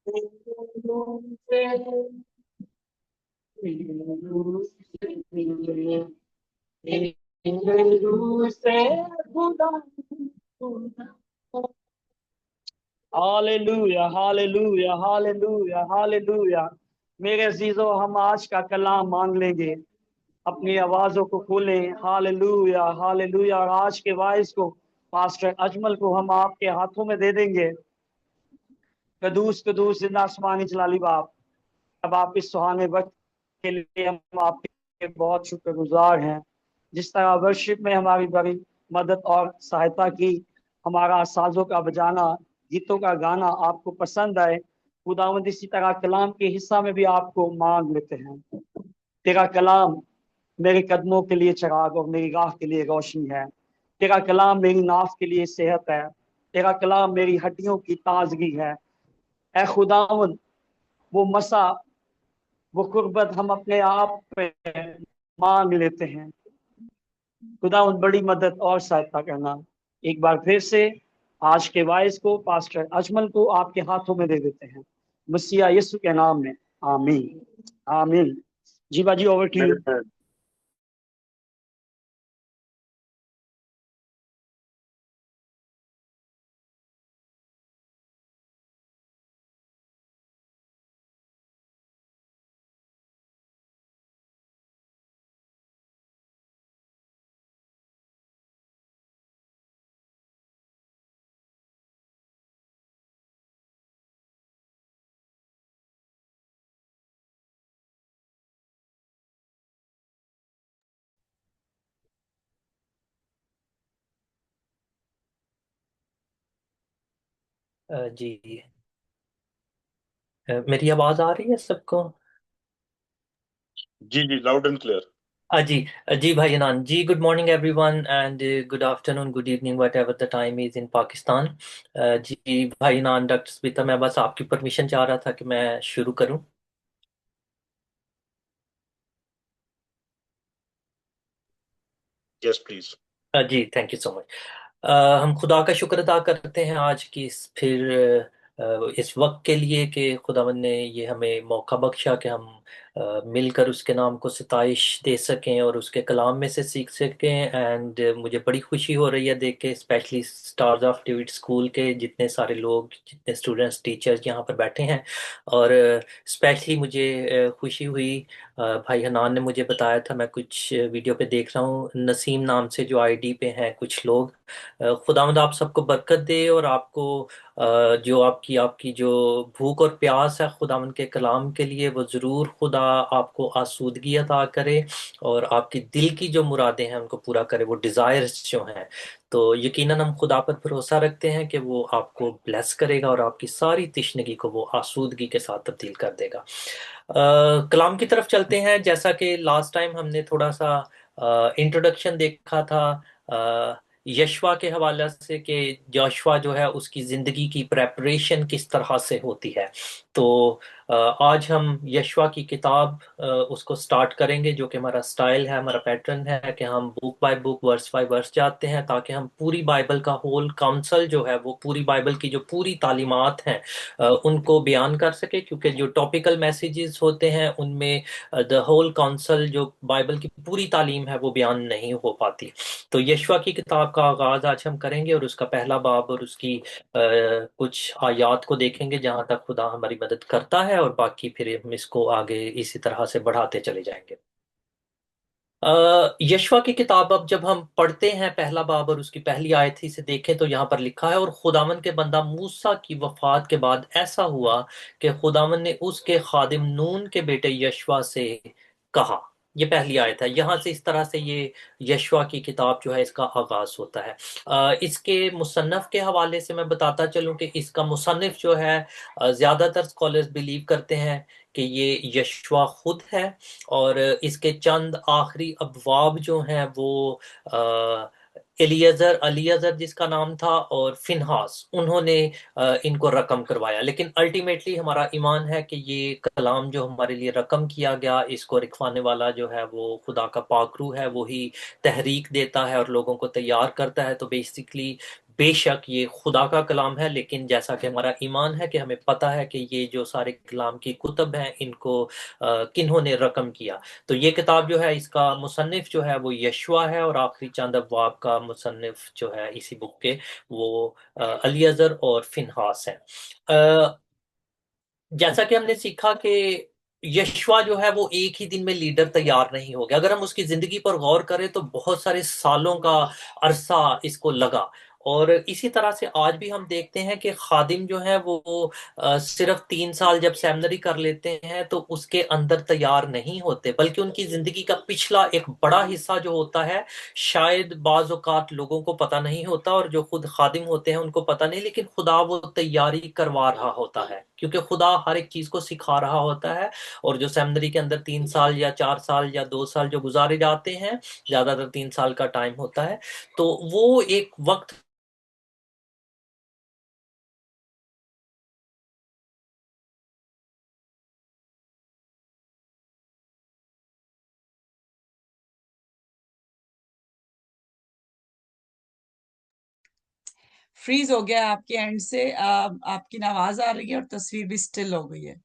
तेरे रूह से, तेरे रूह से, तेरे रूह से खुदा खुदा। Hallelujah hallelujah hallelujah hallelujah. मेरे अजीजों, हम आज का कलाम मांग लेंगे, अपनी आवाजों को खोलें। Hallelujah hallelujah. और आज के वाइस को, पास्टर अजमल को हम आपके हाथों में दे देंगे। कदूस कदूस जिंदा आसमानी जलाली बाप, अब आप इस सुहाने वक्त के लिए हम आपके बहुत शुक्रगुजार हैं। जिस तरह वर्शिप में हमारी बड़ी मदद और सहायता की, हमारा साजों का बजाना, गीतों का गाना आपको पसंद आए, खुदावंद इसी तरह कलाम के हिस्सा में भी आपको मांग लेते हैं। तेरा कलाम मेरे कदमों के लिए चिराग और मेरी राह के लिए रोशनी है। तेरा कलाम मेरी नाफ के लिए सेहत है। तेरा कलाम मेरी हड्डियों की ताजगी है। ए खुदावंद, वो मसा, वो कुर्बत हम अपने आप पे मांग लेते हैं। खुदावंद बड़ी मदद और सहायता करना। एक बार फिर से आज के वाइस को, पास्टर अजमल को आपके हाथों में दे देते हैं, मसीहा यीशु के नाम में। आमीन आमीन। जी बाजी, ओवर टू यू। जी, मेरी आवाज आ रही है सबको? जी जी, लाउड एंड क्लियर। जी जी भाई नान जी, good morning everyone and good afternoon, good evening, whatever the time is in Pakistan. जी भाई नान, डॉक्टर स्मिता, मैं बस आपकी परमिशन चाह रहा था कि मैं शुरू करूं। Yes please. जी थैंक यू सो मच। हम खुदा का शुक्र अदा करते हैं आज की इस वक्त के लिए कि खुदावंद ने ये हमें मौका बख्शा कि हम मिलकर उसके नाम को सिताइश दे सकें और उसके कलाम में से सीख सकें। एंड मुझे बड़ी खुशी हो रही है देख के, specially stars of David school के जितने सारे लोग, जितने स्टूडेंट्स, टीचर्स यहाँ पर बैठे हैं। और स्पेशली मुझे खुशी हुई, भाई हनान ने मुझे बताया था, मैं कुछ वीडियो पे देख रहा हूँ, नसीम नाम से जो आईडी पे हैं कुछ लोग। खुदावंद आप सबको बरकत दे, और आपको जो आपकी आपकी जो भूख और प्यास है खुदावंद के कलाम के लिए, वो ज़रूर खुदा आपको आसूदगी अता करे, और आपकी दिल की जो मुरादें हैं उनको पूरा करे, वो डिज़ायर्स जो हैं। तो यकीनन हम खुदा पर भरोसा रखते हैं कि वो आपको ब्लेस करेगा और आपकी सारी तिश्नगी को वो आसूदगी के साथ तब्दील कर देगा। कलाम की तरफ चलते हैं। जैसा कि लास्ट टाइम हमने थोड़ा सा इंट्रोडक्शन देखा था यशवा के हवाले से, कि यशवा जो है उसकी ज़िंदगी की प्रेपरेशन किस तरह से होती है। तो आज हम यशवा की किताब उसको स्टार्ट करेंगे, जो कि हमारा स्टाइल है, हमारा पैटर्न है कि हम book by book, verse by verse जाते हैं, ताकि हम पूरी बाइबल का होल काउंसल जो है, वो पूरी बाइबल की जो पूरी तालीमात हैं उनको बयान कर सके। क्योंकि जो टॉपिकल मैसेजेस होते हैं उनमें द होल काउंसल, जो बाइबल की पूरी तालीम है, वो बयान नहीं हो पाती। तो यशवा की किताब का आगाज आज हम करेंगे, और उसका पहला बाब और उसकी कुछ आयात को देखेंगे जहां तक खुदा हमारी मदद करता है, और बाकी फिर हम इसको आगे इसी तरह से बढ़ाते चले जाएंगे। यशवा की किताब अब जब हम पढ़ते हैं पहला बाब और उसकी पहली आयत ही से देखें, तो यहाँ पर लिखा है, और खुदावन के बंदा मूसा की वफात के बाद ऐसा हुआ कि खुदावन ने उसके खादिम नून के बेटे यशवा से कहा। ये पहली आयत है। यहाँ से इस तरह से ये यशवा की किताब जो है इसका आगाज होता है। इसके मुसन्नफ के हवाले से मैं बताता चलूं कि इसका मुसन्निफ जो है, ज्यादातर स्कॉलर्स बिलीव करते हैं कि ये यशवा खुद है, और इसके चंद आखिरी अबवाब जो हैं वो एलियजर अलियजर जिसका नाम था, और फिनहास, उन्होंने इनको रकम करवाया। लेकिन अल्टीमेटली हमारा ईमान है कि ये कलाम जो हमारे लिए रकम किया गया, इसको लिखवाने वाला जो है वो खुदा का पाकरू है, वही तहरीक देता है और लोगों को तैयार करता है। तो बेसिकली बेशक ये खुदा का कलाम है, लेकिन जैसा कि हमारा ईमान है कि हमें पता है कि ये जो सारे कलाम की कुतब हैं इनको किन्होंने रकम किया। तो ये किताब जो है इसका मुसन्निफ जो है वो यशवा है, और आखिरी चंद अबवाब का मुसन्निफ जो है इसी बुक के, वो अलियजर और फिनहास हैं। जैसा कि हमने सीखा कि यशवा जो है वो एक ही दिन में लीडर तैयार नहीं हो गया। अगर हम उसकी जिंदगी पर गौर करें तो बहुत सारे सालों का अरसा इसको लगा। और इसी तरह से आज भी हम देखते हैं कि खादिम जो है वो सिर्फ 3 साल जब सेमिनरी कर लेते हैं तो उसके अंदर तैयार नहीं होते, बल्कि उनकी जिंदगी का पिछला एक बड़ा हिस्सा जो होता है शायद बाज औकात लोगों को पता नहीं होता, और जो खुद खादिम होते हैं उनको पता नहीं, लेकिन खुदा वो तैयारी करवा रहा होता है, क्योंकि खुदा हर एक चीज को सिखा रहा होता है। और जो सेमिनरी के अंदर 3 साल या 4 साल या 2 साल जो गुजारे जाते हैं, ज्यादातर 3 साल का टाइम होता है, तो वो एक वक्त फ्रीज हो गया आपके एंड से। आपकी ना आवाज आ रही है और तस्वीर भी स्टिल हो गई है।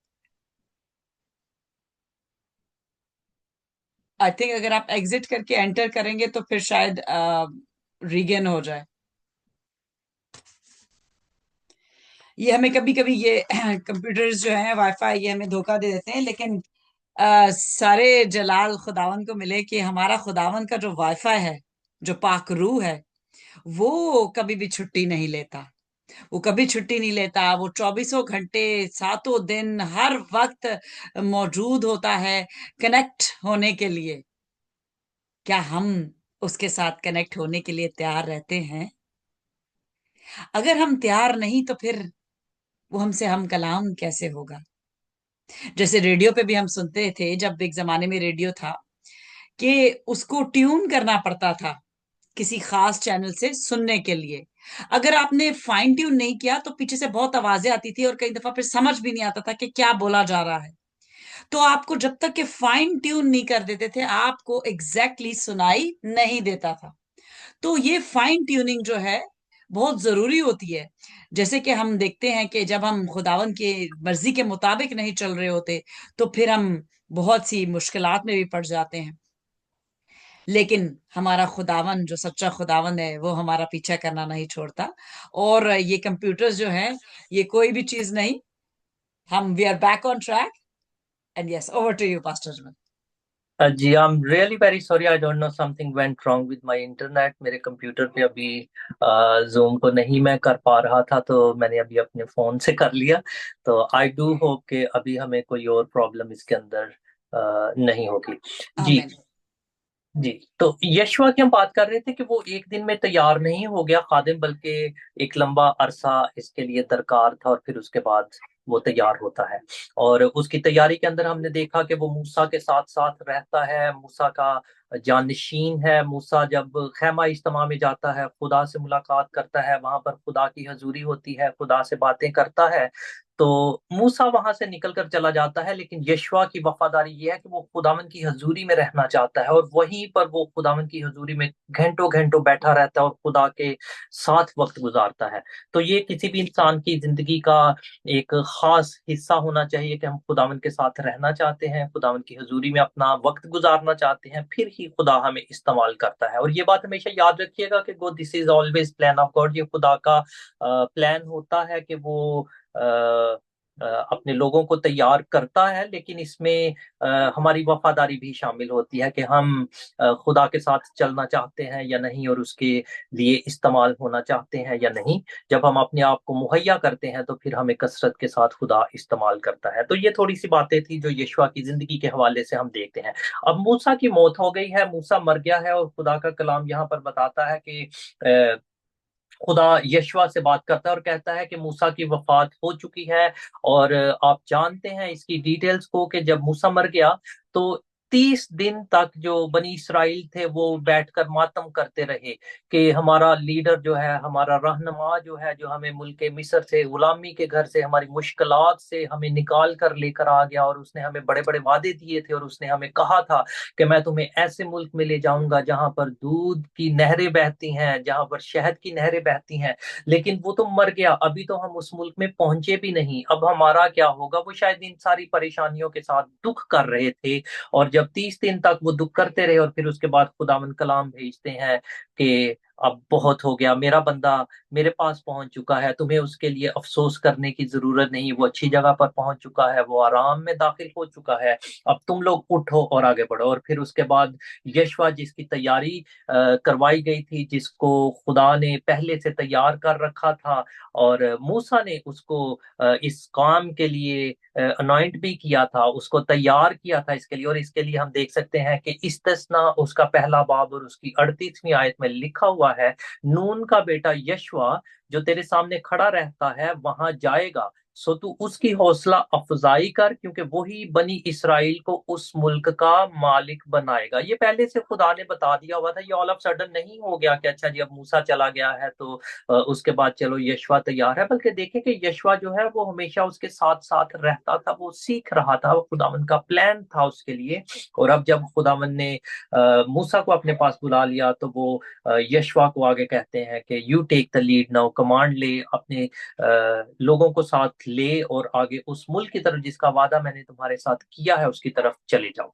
आई थिंक अगर आप एग्जिट करके एंटर करेंगे तो फिर शायद रीगेन हो जाए। ये हमें कभी कभी ये कंप्यूटर्स जो हैं वाईफाई, ये हमें धोखा दे देते हैं, लेकिन सारे जलाल खुदावन को मिले कि हमारा खुदावन का जो वाईफाई है, जो पाक रूह है, वो कभी भी छुट्टी नहीं लेता। वो कभी छुट्टी नहीं लेता। वो 24 घंटे 7 दिन हर वक्त मौजूद होता है कनेक्ट होने के लिए। क्या हम उसके साथ कनेक्ट होने के लिए तैयार रहते हैं? अगर हम तैयार नहीं तो फिर वो हमसे हम कलाम कैसे होगा? जैसे रेडियो पे भी हम सुनते थे, जब एक जमाने में रेडियो था, कि उसको ट्यून करना पड़ता था किसी खास चैनल से सुनने के लिए। अगर आपने फाइन ट्यून नहीं किया तो पीछे से बहुत आवाजें आती थी, और कई दफा फिर समझ भी नहीं आता था कि क्या बोला जा रहा है। तो आपको जब तक कि फाइन ट्यून नहीं कर देते थे, आपको एग्जैक्टली सुनाई नहीं देता था। तो ये फाइन ट्यूनिंग जो है बहुत जरूरी होती है। जैसे कि हम देखते हैं कि जब हम खुदावन की मर्जी के मुताबिक नहीं चल रहे होते तो फिर हम बहुत सी मुश्किलात में भी पड़ जाते हैं। लेकिन हमारा खुदावन जो सच्चा खुदावन है वो हमारा पीछा करना नहीं छोड़ता। और ये कंप्यूटर्स जो है ये कोई भी चीज नहीं। हम we are back on track. And yes, over to you pastor. जी, I am really very sorry, I don't know something went wrong with my internet. मेरे कंप्यूटर पे अभी जूम को नहीं मैं कर पा रहा था, तो मैंने अभी अपने फोन से कर लिया। तो आई डू होप कि अभी हमें कोई और प्रॉब्लम इसके अंदर नहीं होगी। जी। आमीन। जी, तो यशवा की हम बात कर रहे थे कि वो एक दिन में तैयार नहीं हो गया खादिम, बल्कि एक लंबा अरसा इसके लिए दरकार था और फिर उसके बाद वो तैयार होता है। और उसकी तैयारी के अंदर हमने देखा कि वो मूसा के साथ साथ रहता है, मूसा का जानशीन है। मूसा जब खैमा इज्तिमा में जाता है, खुदा से मुलाकात करता है, वहां पर खुदा की हजूरी होती है, खुदा से बातें करता है। तो मूसा वहां से निकल कर चला जाता है, लेकिन यशवा की वफादारी ये है कि वो खुदावन की हजूरी में रहना चाहता है, और वहीं पर वो खुदावन की हजूरी में घंटों घंटों बैठा रहता है और खुदा के साथ वक्त गुजारता है। तो ये किसी भी इंसान की जिंदगी का एक खास हिस्सा होना चाहिए कि हम खुदावन के साथ रहना चाहते हैं, खुदावन की हजूरी में अपना वक्त गुजारना चाहते हैं, फिर ही खुदा हमें इस्तेमाल करता है। और ये बात हमेशा याद रखिएगा कि God, this is always plan of God. ये खुदा का प्लान होता है कि वो अ, अपने लोगों को तैयार करता है, लेकिन इसमें हमारी वफादारी भी शामिल होती है कि हम खुदा के साथ चलना चाहते हैं या नहीं, और उसके लिए इस्तेमाल होना चाहते हैं या नहीं। जब हम अपने आप को मुहैया करते हैं तो फिर हमें कसरत के साथ खुदा इस्तेमाल करता है। तो ये थोड़ी सी बातें थी जो यशवा की जिंदगी के हवाले से हम देखते हैं। अब मूसा की मौत हो गई है, मूसा मर गया है, और खुदा का कलाम यहाँ पर बताता है कि खुदा यशवा से बात करता है और कहता है कि मूसा की वफात हो चुकी है। और आप जानते हैं इसकी डिटेल्स को कि जब मूसा मर गया तो 30 दिन तक जो बनी इसराइल थे वो बैठकर मातम करते रहे कि हमारा लीडर जो है, हमारा रहनुमा जो है, जो हमें मुल्क मिस्र से, गुलामी के घर से, हमारी मुश्किलात से हमें निकाल कर लेकर आ गया, और उसने हमें बड़े बड़े वादे दिए थे, और उसने हमें कहा था कि मैं तुम्हें ऐसे मुल्क में ले जाऊंगा जहां पर दूध की नहरें बहती हैं, जहां पर शहद की नहरें बहती हैं। लेकिन वो तो मर गया, अभी तो हम उस मुल्क में पहुंचे भी नहीं। अब हमारा क्या होगा? वो शायद इन सारी परेशानियों के साथ दुख कर रहे थे, और जब 30 दिन तक वो दुख करते रहे और फिर उसके बाद खुदावन कलाम भेजते हैं कि अब बहुत हो गया, मेरा बंदा मेरे पास पहुंच चुका है, तुम्हें उसके लिए अफसोस करने की जरूरत नहीं, वो अच्छी जगह पर पहुंच चुका है, वो आराम में दाखिल हो चुका है, अब तुम लोग उठो और आगे बढ़ो। और फिर उसके बाद यशवा, जिसकी तैयारी करवाई गई थी, जिसको खुदा ने पहले से तैयार कर रखा था, और मूसा ने उसको इस काम के लिए अनॉइंट भी किया था, उसको तैयार किया था इसके लिए। और इसके लिए हम देख सकते हैं कि इस्तिस्ना उसका पहला बाब और उसकी 38वीं आयत में लिखा हुआ है, नून का बेटा यशवा जो तेरे सामने खड़ा रहता है वहां जाएगा, सो तू उसकी हौसला अफजाई कर, क्योंकि वही बनी इसराइल को उस मुल्क का मालिक बनाएगा। ये पहले से खुदा ने बता दिया हुआ था, ये ऑल ऑफ सडन नहीं हो गया कि अच्छा जी अब मूसा चला गया है तो उसके बाद चलो यशवा तैयार है। बल्कि देखें कि यशवा जो है वो हमेशा उसके साथ साथ रहता था, वो सीख रहा था, वो खुदावन का प्लान था उसके लिए। और अब जब खुदावन ने मूसा को अपने पास बुला लिया तो वो यशवा को आगे कहते हैं कि you take the lead now, command ले, अपने लोगों को साथ ले और आगे उस मुल्क की तरफ जिसका वादा मैंने तुम्हारे साथ किया है उसकी तरफ चले जाओ।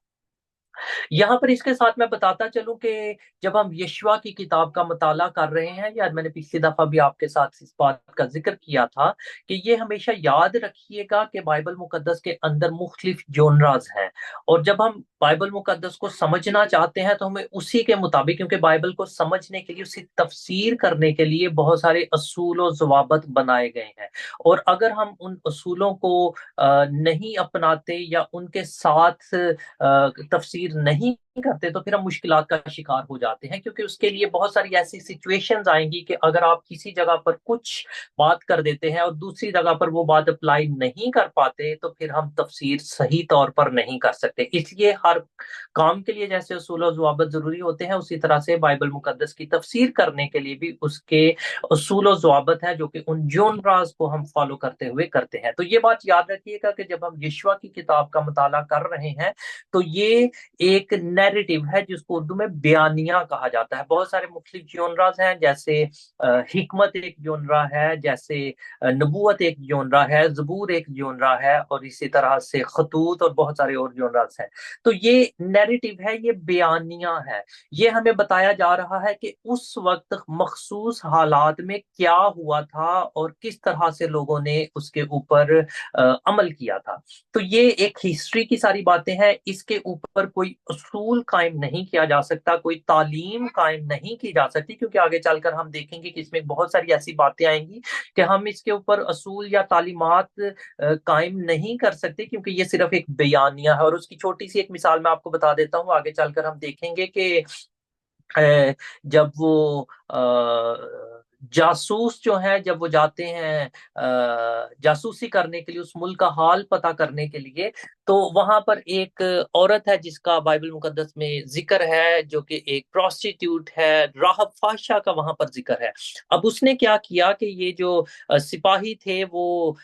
यहाँ पर इसके साथ मैं बताता चलूं कि जब हम यशवा की किताब का मताला कर रहे हैं, यार मैंने पिछली दफा भी आपके साथ इस बात का जिक्र किया था कि ये हमेशा याद रखिएगा कि बाइबल मुकद्दस के अंदर मुख्तलिफ जोनराज हैं, और जब हम बाइबल मुकद्दस को समझना चाहते हैं तो हमें उसी के मुताबिक, क्योंकि बाइबल को समझने के लिए, उसी तफसीर करने के लिए बहुत सारे असूल और जवाबत बनाए गए हैं। और अगर हम उन असूलों को नहीं अपनाते या उनके साथ तफसीर नहीं करते तो फिर हम मुश्किलात का शिकार हो जाते हैं, क्योंकि उसके लिए बहुत सारी ऐसी सिचुएशंस आएंगी कि अगर आप किसी जगह पर कुछ बात कर देते हैं और दूसरी जगह पर वो बात अप्लाई नहीं कर पाते तो फिर हम तफसीर सही तौर पर नहीं कर सकते। इसलिए हर काम के लिए जैसे उसूल और ज़वाबित जरूरी होते हैं, उसी तरह से बाइबल मुकद्दस की तफसीर करने के लिए भी उसके उसूल और ज़वाबित है, जो कि उन जोनराज को हम फॉलो करते हुए करते हैं। तो ये बात याद रखिएगा कि जब हम यशवा की किताब का मुताला कर रहे हैं तो ये एक नैरेटिव है जिसको उर्दू में बयानिया कहा जाता है। बहुत सारे मुख्तलिफ जोनराज हैं, जैसे हिकमत एक जोनरा है, जैसे नबूवत एक जोनरा है, ज़बूर एक जोनरा है, और इसी तरह से खतूत और बहुत सारे और जोनराज हैं। तो ये नैरेटिव है, ये बयानिया है। ये हमें बताया जा रहा है कि उस वक्त मखसूस हालात में क्या हुआ था और किस तरह से लोगों ने उसके ऊपर अमल किया था। तो ये एक हिस्ट्री की सारी बातें हैं, इसके ऊपर कोई असूल कायम नहीं किया जा सकता, कोई तालीम कायम नहीं की जा सकती, क्योंकि आगे चलकर हम देखेंगे कि इसमें बहुत सारी ऐसी बातें आएंगी कि हम इसके ऊपर असूल या तालीमात कायम नहीं कर सकते, क्योंकि ये सिर्फ एक बयानिया है। और उसकी छोटी सी एक मिसाल मैं आपको बता देता हूँ, आगे चलकर हम देखेंगे कि जब वो जासूस जो है, जब वो जाते हैं जासूसी करने के लिए, उस मुल्क का हाल पता करने के लिए, तो वहां पर एक औरत है जिसका बाइबल मुकद्दस में जिक्र है, जो कि एक प्रोस्टिट्यूट है, राहब फाहिशा का वहां पर जिक्र है। अब उसने क्या किया कि ये जो सिपाही थे वो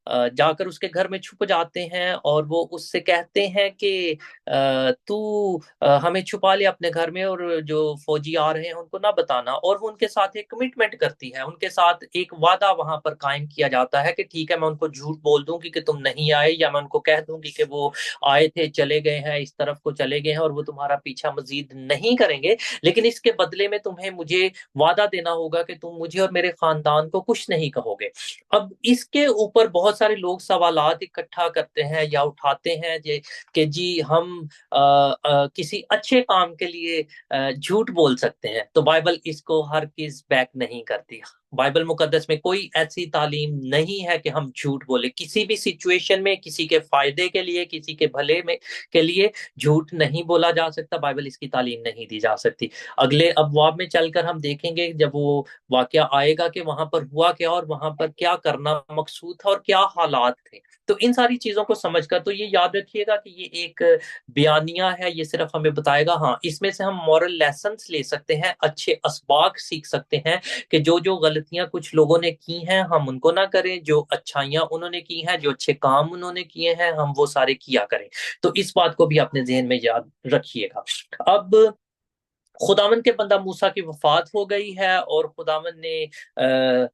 जाकर उसके घर में छुप जाते हैं और वो उससे कहते हैं कि तू हमें छुपा ले अपने घर में, और जो फौजी आ रहे हैं उनको ना बताना। और वो उनके साथ एक कमिटमेंट करती है, उनके साथ एक वादा वहां पर कायम किया जाता है कि ठीक है, मैं उनको झूठ बोल दूंगी कि तुम नहीं आए, या मैं उनको कह दूंगी कि वो आए थे, चले गए हैं, इस तरफ को चले गए हैं और वो तुम्हारा पीछा मजीद नहीं करेंगे, लेकिन इसके बदले में तुम्हें मुझे वादा देना होगा कि तुम मुझे और मेरे खानदान को कुछ नहीं कहोगे। अब इसके ऊपर बहुत सारे लोग सवालात इकट्ठा करते हैं या उठाते हैं कि जी हम किसी अच्छे काम के लिए झूठ बोल सकते हैं। तो बाइबल इसको हर किस बैक नहीं करती। बाइबल मुकद्दस में कोई ऐसी तालीम नहीं है कि हम झूठ बोले किसी भी सिचुएशन में, किसी के फायदे के लिए, किसी के भले में के लिए झूठ नहीं बोला जा सकता। बाइबल इसकी तालीम नहीं दी जा सकती। अगले अबवाब में चलकर हम देखेंगे जब वो वाकया आएगा कि वहां पर हुआ क्या और वहां पर क्या करना मकसूद था और क्या हालात थे। तो इन सारी चीजों को समझकर तो ये याद रखिएगा कि ये एक बयानिया है, ये सिर्फ हमें बताएगा। हाँ, इसमें से हम मॉरल लेसन्स ले सकते हैं, अच्छे असबाक सीख सकते हैं कि जो जो गलतियां कुछ लोगों ने की हैं हम उनको ना करें, जो अच्छाइयां उन्होंने की हैं, जो अच्छे काम उन्होंने किए हैं हम वो सारे किया करें। तो इस बात को भी अपने जहन में याद रखिएगा। अब खुदावन के बंदा मूसा की वफात हो गई है और खुदावन ने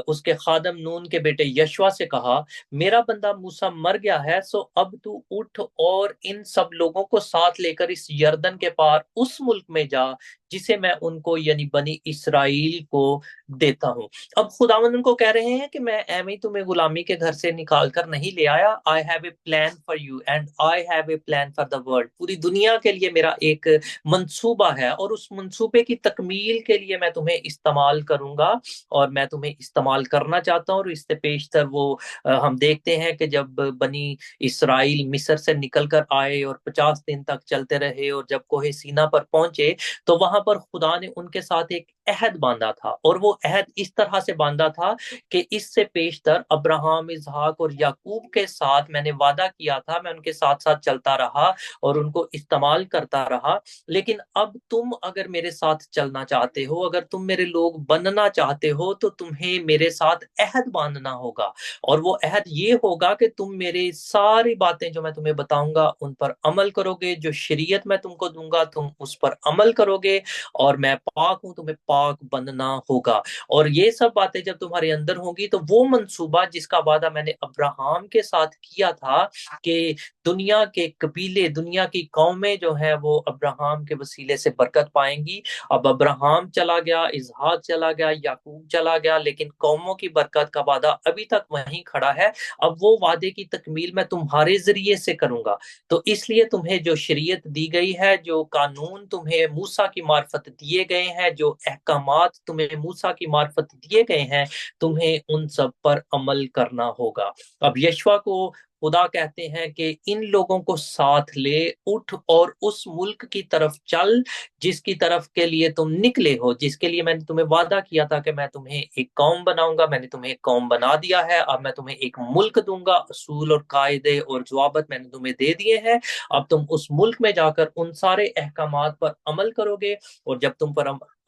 उसके खादम नून के बेटे यशवा से कहा, मेरा बंदा मूसा मर गया है, सो अब तू उठ और इन सब लोगों को साथ लेकर इस यर्दन के पार उस मुल्क में जा जिसे मैं उनको यानी बनी इसराइल को देता हूं। अब खुदावन उनको कह रहे हैं कि मैं एम ही तुम्हें गुलामी के घर से निकाल कर नहीं ले आया। I have a plan for you and I have a plan for the world. पूरी दुनिया के लिए मेरा एक मंसूबा है और उस मंसूबे की तकमील के लिए मैं तुम्हें इस्तेमाल करूंगा और मैं तुम्हें इस्तेमाल करना चाहता हूँ। और इससे पेशतर वो हम देखते हैं कि जब बनी इसराइल मिस्र से निकल कर आए और 50 दिन तक चलते रहे और जब कोहे सीना पर पहुंचे तो वहां पर खुदा ने उनके साथ एक अहद बांधा था। और वो अहद इस तरह से बांधा था कि इससे पेशतर अब्राहम, इसहाक और याकूब के साथ मैंने वादा किया था, मैं उनके साथ साथ चलता रहा और उनको इस्तेमाल करता रहा। लेकिन अब तुम अगर मेरे साथ चलना चाहते हो, अगर तुम मेरे लोग बनना चाहते हो, तो तुम्हें मेरे साथ अहद बांधना होगा। और वो अहद ये होगा कि तुम मेरे सारी बातें जो मैं तुम्हें बताऊंगा उन पर अमल करोगे, जो शरीयत मैं तुमको दूंगा तुम उस पर अमल करोगे, और मैं पाक हूं, तुम्हें पाक बनना होगा। और ये सब बातें जब तुम्हारे अंदर होंगी तो वो मंसूबा जिसका वादा मैंने अब्राहम के साथ किया था कि दुनिया के कबीले, दुनिया की कौमें जो है वो अब्राहम के वसीले से बरकत पाएंगी। अब अब्राहम चला गया, इसहाक चला गया, याकूब चला गया, लेकिन कौमों की बरकत का वादा अभी तक वहीं खड़ा है। अब वो वादे की तकमील मैं तुम्हारे जरिए से करूंगा। तो इसलिए तुम्हें जो शरीयत दी गई है, जो कानून तुम्हें मूसा की मार्फत दिए गए हैं, जो अहकामात तुम्हें मूसा की मार्फत दिए गए हैं, तुम्हें उन सब पर अमल करना होगा। अब यशवा को खुदा कहते हैं कि इन लोगों को साथ ले, उठ और उस मुल्क की तरफ चल जिसकी तरफ के लिए तुम निकले हो, जिसके लिए मैंने तुम्हें वादा किया था कि मैं तुम्हें एक कौम बनाऊंगा। मैंने तुम्हें एक कौम बना दिया है, अब मैं तुम्हें एक मुल्क दूंगा, असूल और कायदे और जवाबत मैंने तुम्हें दे दिए हैं। अब तुम उस मुल्क में जाकर उन सारे अहकामात पर अमल करोगे, और जब तुम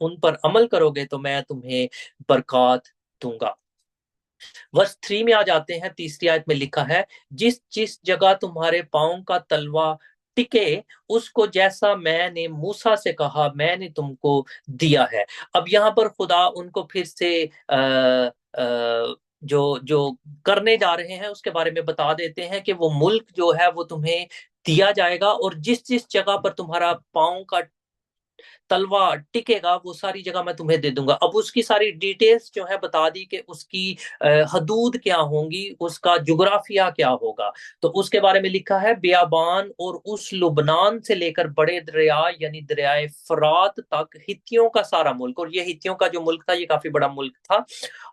उन पर अमल करोगे तो मैं तुम्हें बरकत दूंगा। वर्ष 3 में आ जाते हैं, तीसरी आयत में लिखा है, जिस जिस जगह तुम्हारे पांव का तलवा टिके, उसको जैसा मैंने मूसा से कहा मैंने तुमको दिया है। अब यहाँ पर खुदा उनको फिर से जो जो करने जा रहे हैं उसके बारे में बता देते हैं कि वो मुल्क जो है वो तुम्हें दिया जाएगा, और जिस जिस जगह पर तुम्हारा पांव का तलवा टिकेगा वो सारी जगह मैं तुम्हें दे दूंगा। अब उसकी सारी डिटेल्स जो है बता दी कि उसकी हदूद क्या होंगी, उसका जुग्राफिया क्या होगा। तो उसके बारे में लिखा है, बियाबान और उस लुबनान से लेकर बड़े दरिया यानी दरियाए फरात तक हित्तियों का सारा मुल्क, और ये हित्तियों का जो मुल्क था ये काफी बड़ा मुल्क था,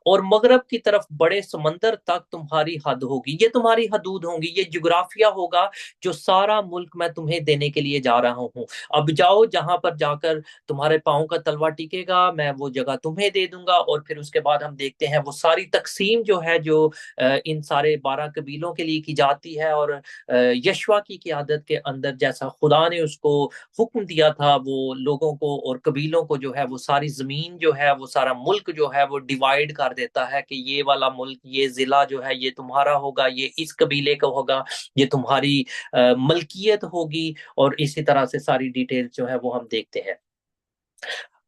और मगरब की तरफ बड़े समंदर तक तुम्हारी हद होगी। ये तुम्हारी हदूद होंगी, ये जुग्राफिया होगा जो सारा मुल्क मैं तुम्हें देने के लिए जा रहा हूँ। अब जाओ, जहां पर जाकर तुम्हारे पाँव का तलवा टिकेगा मैं वो जगह तुम्हें दे दूंगा। और फिर उसके बाद हम देखते हैं वो सारी तकसीम जो है जो इन सारे 12 कबीलों के लिए की जाती है, और यशवा की क़ियादत के अंदर जैसा खुदा ने उसको हुक्म दिया था वो लोगों को और कबीलों को जो है वो सारी जमीन जो है वो सारा मुल्क जो है वो डिवाइड कर देता है कि ये वाला मुल्क, ये जिला जो है ये तुम्हारा होगा, ये इस कबीले का होगा, ये तुम्हारी मलकियत होगी। और इसी तरह से सारी डिटेल जो है वो हम देखते हैं।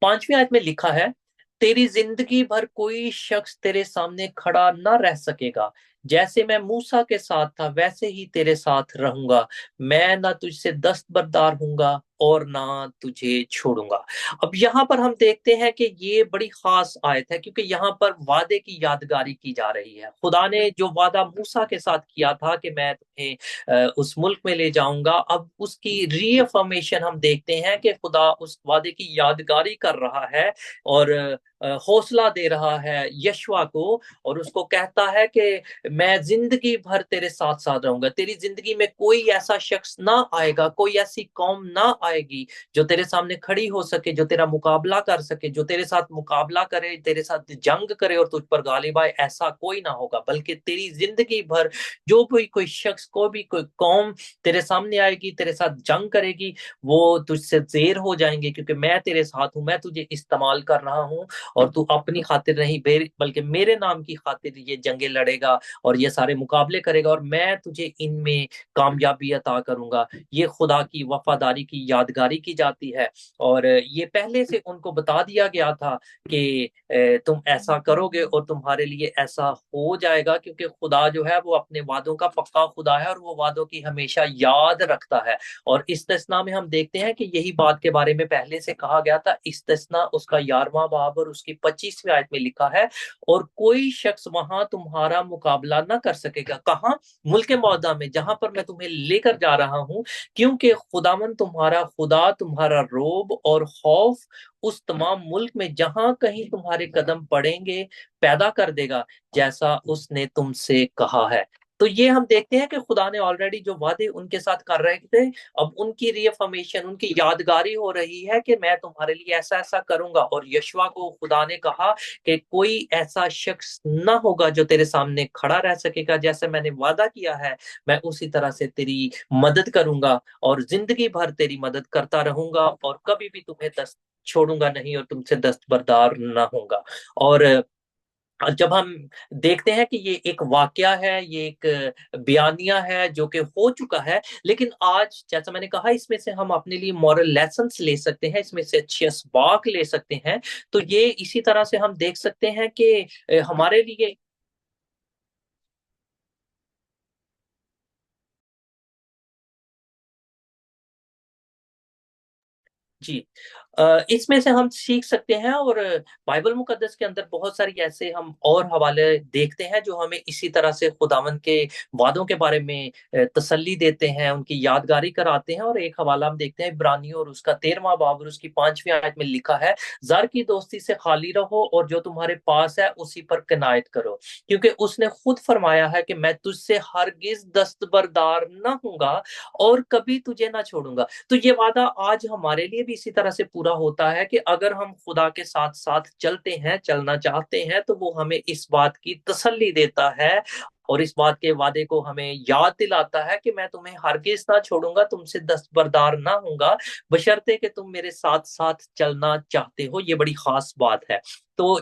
5वीं आयत में लिखा है, तेरी जिंदगी भर कोई शख्स तेरे सामने खड़ा ना रह सकेगा, जैसे मैं मूसा के साथ था वैसे ही तेरे साथ रहूंगा। मैं ना तुझसे दस्तबरदार हूंगा और ना तुझे छोड़ूंगा। अब यहाँ पर हम देखते हैं कि ये बड़ी खास आयत है, क्योंकि यहाँ पर वादे की यादगारी की जा रही है। खुदा ने जो वादा मूसा के साथ किया था कि मैं तुम्हें उस मुल्क में ले जाऊंगा, अब उसकी रीअफर्मेशन हम देखते हैं कि खुदा उस वादे की यादगारी कर रहा है और हौसला दे रहा है यशवा को, और उसको कहता है कि मैं जिंदगी भर तेरे साथ साथ रहूंगा। तेरी जिंदगी में कोई ऐसा शख्स ना आएगा, कोई ऐसी कौम ना आएगी जो तेरे सामने खड़ी हो सके, जो तेरा मुकाबला कर सके, जो तेरे साथ मुकाबला करे, तेरे साथ जंग करे और तुझ पर गालिब आए। ऐसा कोई ना होगा, बल्कि तेरी जिंदगी भर जो भी कोई शख्स, कोई भी कोई कौम तेरे सामने आएगी, तेरे साथ जंग करेगी, वो तुझसे जेर हो जाएंगे, क्योंकि मैं तेरे साथ हूं, मैं तुझे इस्तेमाल कर रहा हूं, और तू अपनी खातिर नहीं बल्कि मेरे नाम की खातिर ये जंगे लड़ेगा और ये सारे मुकाबले करेगा, और मैं तुझे इनमें कामयाबी अता करूंगा। ये खुदा की वफादारी की यादगारी की जाती है, और ये पहले से उनको बता दिया गया था कि तुम ऐसा करोगे और तुम्हारे लिए ऐसा हो जाएगा, क्योंकि खुदा जो है वो अपने वादों का पक्का खुदा है और वो वादों की हमेशा याद रखता है। और इस्तिस्ना में हम देखते हैं कि यही बात के बारे में पहले से कहा गया था। इस्तिस्ना उसका 11वां बाब और उसकी 25वीं आयत में लिखा है, और कोई शख्स वहां तुम्हारा मुकाबला ना कर सकेगा। कहाँ? मुल्क मौदा में, जहां पर मैं तुम्हें लेकर जा रहा हूं, क्योंकि खुदावन तुम्हारा खुदा तुम्हारा रोब और खौफ उस तमाम मुल्क में जहां कहीं तुम्हारे कदम पड़ेंगे पैदा कर देगा, जैसा उसने तुमसे कहा है। तो ये हम देखते हैं कि खुदा ने ऑलरेडी जो वादे उनके साथ कर रहे थे, अब उनकी रीअफर्मेशन, उनकी यादगारी हो रही है कि मैं तुम्हारे लिए ऐसा ऐसा करूंगा। और यशवा को खुदा ने कहा कि कोई ऐसा शख्स ना होगा जो तेरे सामने खड़ा रह सकेगा, जैसे मैंने वादा किया है मैं उसी तरह से तेरी मदद करूंगा और जिंदगी भर तेरी मदद करता रहूंगा, और कभी भी तुम्हें दस्त छोड़ूंगा नहीं और तुमसे दस्तबरदार ना होऊंगा। और जब हम देखते हैं कि ये एक वाकया है, ये एक बयानिया है जो कि हो चुका है, लेकिन आज जैसा मैंने कहा इसमें से हम अपने लिए मॉरल लेसन्स ले सकते हैं, इसमें से अच्छे असबाक ले सकते हैं। तो ये इसी तरह से हम देख सकते हैं कि हमारे लिए जी, इसमें से हम सीख सकते हैं, और बाइबल मुकद्दस के अंदर बहुत सारी ऐसे हम और हवाले देखते हैं जो हमें इसी तरह से खुदावन के वादों के बारे में तसल्ली देते हैं, उनकी यादगारी कराते हैं। और एक हवाला हम देखते हैं इब्रानियों और उसका 13वां बाब और उसकी 5वीं आयत में लिखा है, ज़र की दोस्ती से खाली रहो और जो तुम्हारे पास है उसी पर कनायत करो, क्योंकि उसने खुद फरमाया है कि मैं तुझसे हरगिज दस्तबरदार न हूंगा और कभी तुझे ना छोड़ूंगा। तो ये वादा आज हमारे लिए भी इसी तरह से पूरा होता है कि अगर हम खुदा के साथ साथ चलते हैं, चलना चाहते हैं, तो वो हमें इस बात की तसल्ली देता है और इस बात के वादे को हमें याद दिलाता है कि मैं तुम्हें हरगिज ना छोड़ूंगा, तुमसे दस्तबरदार ना होऊंगा, बशर्ते कि तुम मेरे साथ साथ चलना चाहते हो। ये बड़ी खास बात है। तो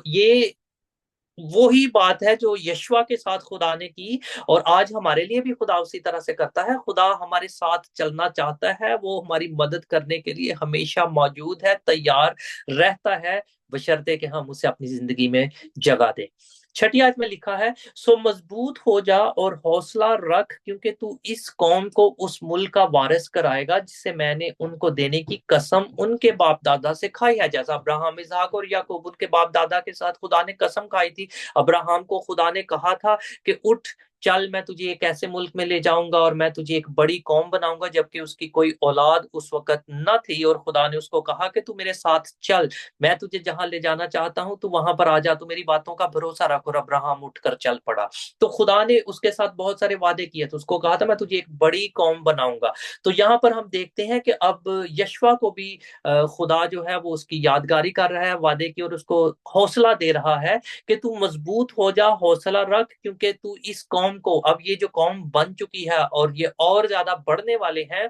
वही बात है जो यशवा के साथ खुदा ने की, और आज हमारे लिए भी खुदा उसी तरह से करता है। खुदा हमारे साथ चलना चाहता है, वो हमारी मदद करने के लिए हमेशा मौजूद है, तैयार रहता है, बशर्ते कि हम उसे अपनी जिंदगी में जगह दें। छठी आयत में लिखा है, सो मजबूत हो जा और हौसला रख, क्योंकि तू इस कौम को उस मुल्क का वारिस कराएगा जिसे मैंने उनको देने की कसम उनके बाप दादा से खाई है। जैसा अब्राहम, इसहाक और याकूब, उनके बाप दादा के साथ खुदा ने कसम खाई थी। अब्राहम को खुदा ने कहा था कि उठ चल, मैं तुझे एक ऐसे मुल्क में ले जाऊंगा और मैं तुझे एक बड़ी कौम बनाऊंगा, जबकि उसकी कोई औलाद उस वक्त न थी। और खुदा ने उसको कहा कि तू मेरे साथ चल, मैं तुझे जहां ले जाना चाहता हूं तू वहां पर आ जा, तू मेरी बातों का भरोसा रख। और अब्राहम उठकर चल पड़ा। तो खुदा ने उसके साथ बहुत सारे वादे किए थे, उसको कहा था मैं तुझे एक बड़ी कौम बनाऊंगा। तो यहाँ पर हम देखते हैं कि अब यशवा को भी खुदा जो है वो उसकी यादगारी कर रहा है वादे की, और उसको हौसला दे रहा है कि तू मजबूत हो जा, हौसला रख, क्योंकि तू इस कौम को, अब ये जो कौम बन चुकी है और ये और ज्यादा बढ़ने वाले हैं,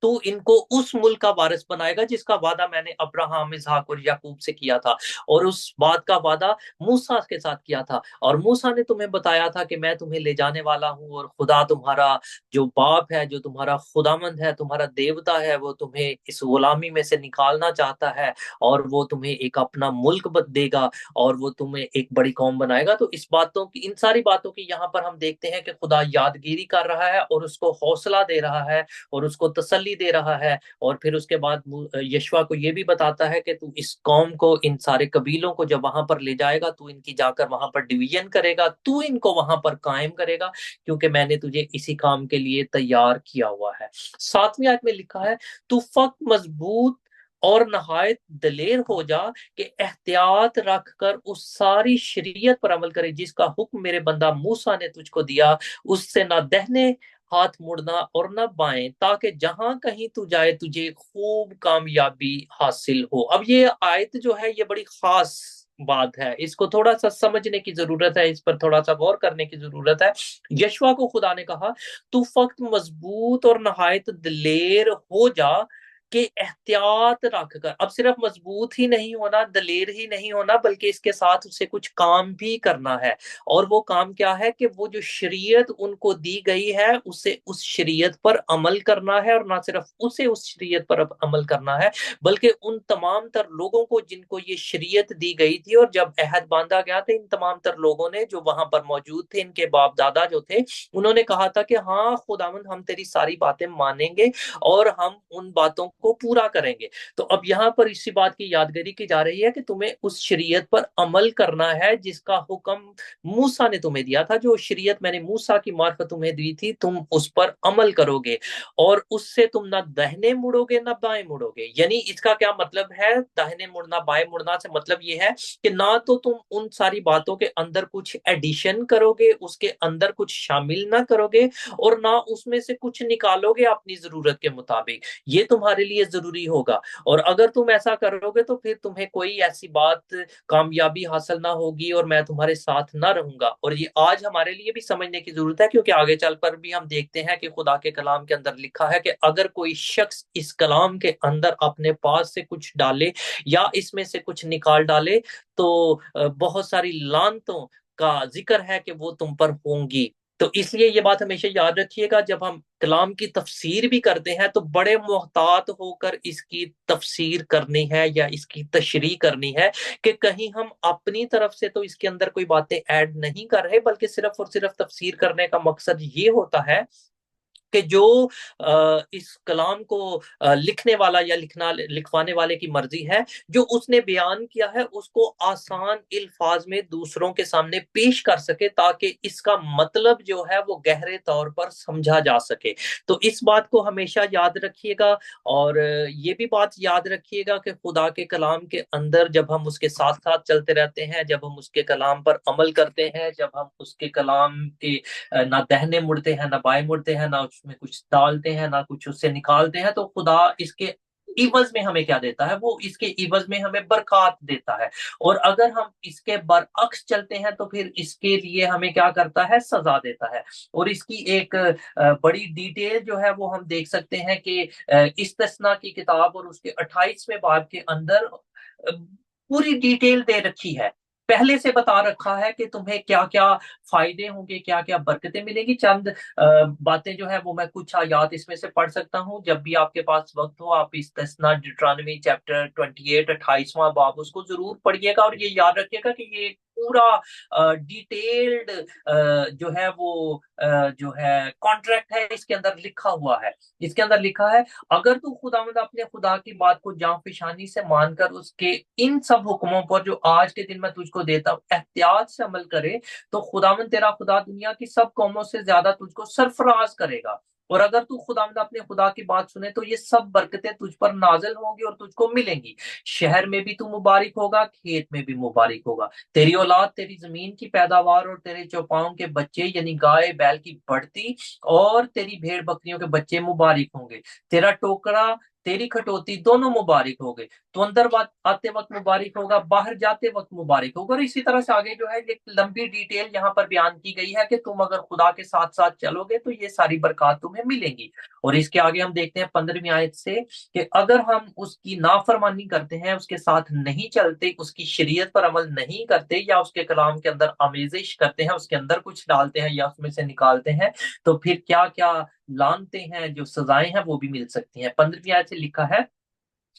तू इनको उस मुल्क का वारिस बनाएगा जिसका वादा मैंने अब्राहम, इसहाक और याकूब से किया था। और उस बात का वादा मूसा के साथ किया था। और मूसा ने तुम्हें बताया था कि मैं तुम्हें ले जाने वाला हूँ, और खुदा तुम्हारा जो बाप है, जो तुम्हारा खुदामंद है, तुम्हारा देवता है, वो तुम्हें इस गुलामी में से निकालना चाहता है, और वो तुम्हें एक अपना मुल्क देगा, और वो तुम्हें एक बड़ी कौम बनाएगा। तो इस बातों की, इन सारी बातों की यहाँ पर हम देखते हैं कि खुदा यादगिरी कर रहा है और उसको हौसला दे रहा है और उसको तसल्ली दे रहा है। और फिर उसके बाद यशवा को ये भी बताता है कि तू इस कौम को, इन सारे कबीलों को जब वहां पर ले जाएगा, तू इनकी जाकर वहां पर डिवीजन करेगा, तू इनको वहां पर कायम करेगा, क्योंकि मैंने तुझे इसी काम के लिए तैयार किया हुआ है। सातवीं आयत में लिखा है, तू फक्त मजबूत और नहायत दलेर हो जा कि एहतियात रख कर उस सारी शरीयत पर अमल करे जिसका हुक्म मेरे बंदा मूसा ने तुझको दिया, उससे ना दहने हाथ मुड़ना और न बाएं, ताकि जहां कहीं तू जाए तुझे खूब कामयाबी हासिल हो। अब ये आयत जो है ये बड़ी खास बात है, इसको थोड़ा सा समझने की जरूरत है, इस पर थोड़ा सा गौर करने की जरूरत है। यशवा को खुदा ने कहा, तू फक्त मजबूत और नहायत दिलेर हो जा कि एहतियात रख कर। अब सिर्फ मजबूत ही नहीं होना, दलेर ही नहीं होना, बल्कि इसके साथ उसे कुछ काम भी करना है। और वो काम क्या है कि वो जो शरीयत उनको दी गई है उसे, उस शरीयत पर अमल करना है, और ना सिर्फ उसे उस शरीयत पर अमल करना है, बल्कि उन तमाम तर लोगों को जिनको ये शरीयत दी गई थी, और जब अहद बांधा गया था, इन तमाम तर लोगों ने जो वहां पर मौजूद थे, इनके बाप दादा जो थे, उन्होंने कहा था कि हाँ खुदावंद, हम तेरी सारी बातें मानेंगे और हम उन बातों को पूरा करेंगे। तो अब यहाँ पर इसी बात की यादगारी की जा रही है कि तुम्हें उस शरीयत पर अमल करना है जिसका हुक्म मूसा ने तुम्हें दिया था। जो शरीयत मैंने मूसा की मार्फत तुम्हें दी थी, तुम उस पर अमल करोगे, और उससे तुम ना दाहिने मुड़ोगे ना बाएं मुड़ोगे। यानी इसका क्या मतलब है, दाहिने मुड़ना बाएं मुड़ना से मतलब ये है कि ना तो तुम उन सारी बातों के अंदर कुछ एडिशन करोगे, उसके अंदर कुछ शामिल ना करोगे, और ना उसमें से कुछ निकालोगे अपनी जरूरत के मुताबिक। ये तुम्हारे लिए जरूरी होगा। और अगर तुम ऐसा करोगे तो फिर तुम्हें कोई ऐसी बात, कामयाबी हासिल ना होगी, और मैं तुम्हारे साथ ना रहूंगा। और ये आज हमारे लिए भी समझने की जरूरत है, क्योंकि आगे चल कर भी हम देखते हैं कि खुदा के कलाम के अंदर लिखा है कि अगर कोई शख्स इस कलाम के अंदर अपने पास से कुछ डाले या इसमें से कुछ निकाल डाले, तो बहुत सारी लानतों का जिक्र है कि वो तुम पर होंगी। तो इसलिए ये बात हमेशा याद रखिएगा, जब हम कलाम की तफसीर भी करते हैं तो बड़े मोहतात होकर इसकी तफसीर करनी है या इसकी तशरीह करनी है, कि कहीं हम अपनी तरफ से तो इसके अंदर कोई बातें ऐड नहीं कर रहे, बल्कि सिर्फ और सिर्फ तफसीर करने का मकसद ये होता है कि जो इस कलाम को लिखने वाला या लिखवाने वाले की मर्जी है, जो उसने बयान किया है उसको आसान अल्फाज में दूसरों के सामने पेश कर सके, ताकि इसका मतलब जो है वो गहरे तौर पर समझा जा सके। तो इस बात को हमेशा याद रखिएगा। और ये भी बात याद रखिएगा कि खुदा के कलाम के अंदर जब हम उसके साथ साथ चलते रहते हैं, जब हम उसके कलाम पर अमल करते हैं, जब हम उसके कलाम के ना दाहिने मुड़ते हैं ना बाएं मुड़ते हैं, ना उसमें कुछ डालते हैं ना कुछ उससे निकालते हैं, तो खुदा इसके इवज में हमें क्या देता है, वो इसके इवज में हमें बरकत देता है। और अगर हम इसके बरअक्स चलते हैं तो फिर इसके लिए हमें क्या करता है, सजा देता है। और इसकी एक बड़ी डिटेल जो है वो हम देख सकते हैं कि इस्तिस्ना की किताब और उसके 28वें बाब के अंदर पूरी डिटेल दे रखी है पहले से बता रखा है कि तुम्हें क्या क्या फायदे होंगे, क्या क्या बरकतें मिलेंगी। चंद बातें जो है वो मैं कुछ आयात इसमें से पढ़ सकता हूँ। जब भी आपके पास वक्त हो आप इस्तिस्ना डिट्रॉनमी चैप्टर 28 28वां बाब उसको जरूर पढ़िएगा और ये याद रखिएगा कि ये पूरा डिटेल्ड जो है वो जो है कॉन्ट्रैक्ट है, इसके अंदर लिखा हुआ है। इसके अंदर लिखा है अगर तू खुदावंद अपने खुदा की बात को जान पेशानी से मानकर उसके इन सब हुक्मों पर जो आज के दिन मैं तुझको देता हूँ एहतियात से अमल करे तो खुदावंद तेरा खुदा दुनिया की सब कौमों से ज्यादा तुझको सरफराज करेगा। और अगर तू खुदावंद अपने खुदा की बात सुने तो ये सब बरकतें तुझ पर नाजिल होंगी और तुझको मिलेंगी। शहर में भी तू मुबारक होगा, खेत में भी मुबारक होगा। तेरी औलाद, तेरी जमीन की पैदावार और तेरे चौपाओं के बच्चे यानी गाय बैल की बढ़ती और तेरी भेड़ बकरियों के बच्चे मुबारक होंगे। तेरा टोकरा, तेरी खटोती दोनों मुबारक हो गए। तो अंदर आते वक्त मुबारक होगा, बाहर जाते वक्त मुबारक होगा। और इसी तरह से आगे जो है एक लंबी डिटेल यहाँ पर बयान की गई है कि तुम अगर खुदा के साथ साथ चलोगे तो ये सारी बरकत तुम्हें मिलेंगी। और इसके आगे हम देखते हैं 15वीं आयत से कि अगर हम उसकी नाफरमानी करते हैं, उसके साथ नहीं चलते, उसकी शरीयत पर अमल नहीं करते या उसके कलाम के अंदर आमेजिश करते हैं, उसके अंदर कुछ डालते हैं या उसमें से निकालते हैं, तो फिर क्या क्या लानते हैं, जो सजाएं हैं वो भी मिल सकती हैं। 15वीं आयत से लिखा है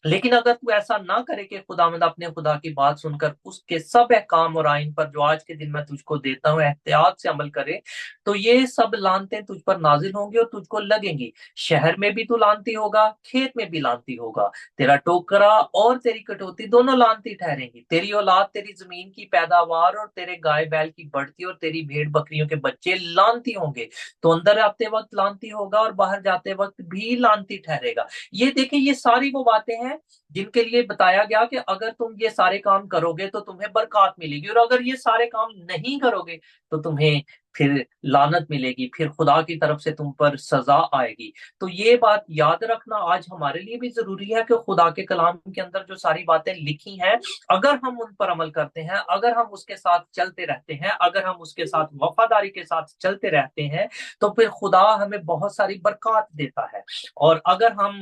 लेकिन अगर तू ऐसा ना करे कि खुदावंद अपने खुदा की बात सुनकर उसके सब अहकाम और आइन पर जो आज के दिन मैं तुझको देता हूँ एहतियात से अमल करे तो ये सब लानते तुझ पर नाजिल होंगी और तुझको लगेंगी। शहर में भी तू लानती होगा, खेत में भी लानती होगा। तेरा टोकरा और तेरी कटौती दोनों लानती ठहरेंगी। तेरी औलाद, तेरी जमीन की पैदावार और तेरे गाय बैल की बढ़ती और तेरी भेड़ बकरियों के बच्चे लानती होंगे। तो अंदर आते वक्त लानती होगा और बाहर जाते वक्त भी लानती ठहरेगा। ये देखिए ये सारी वो बातें हैं जिनके लिए बताया गया कि अगर तुम ये सारे काम करोगे तो तुम्हें बरकत मिलेगी और अगर ये सारे काम नहीं करोगे तो तुम्हें फिर लानत मिलेगी, फिर खुदा की तरफ से तुम पर सजा आएगी। तो ये बात याद रखना आज हमारे लिए भी जरूरी है कि खुदा के कलाम के अंदर जो सारी बातें लिखी हैं अगर हम उन पर अमल करते हैं, अगर हम उसके साथ चलते रहते हैं, अगर हम उसके साथ वफादारी के साथ चलते रहते हैं तो फिर खुदा हमें बहुत सारी बरकत देता है। और अगर हम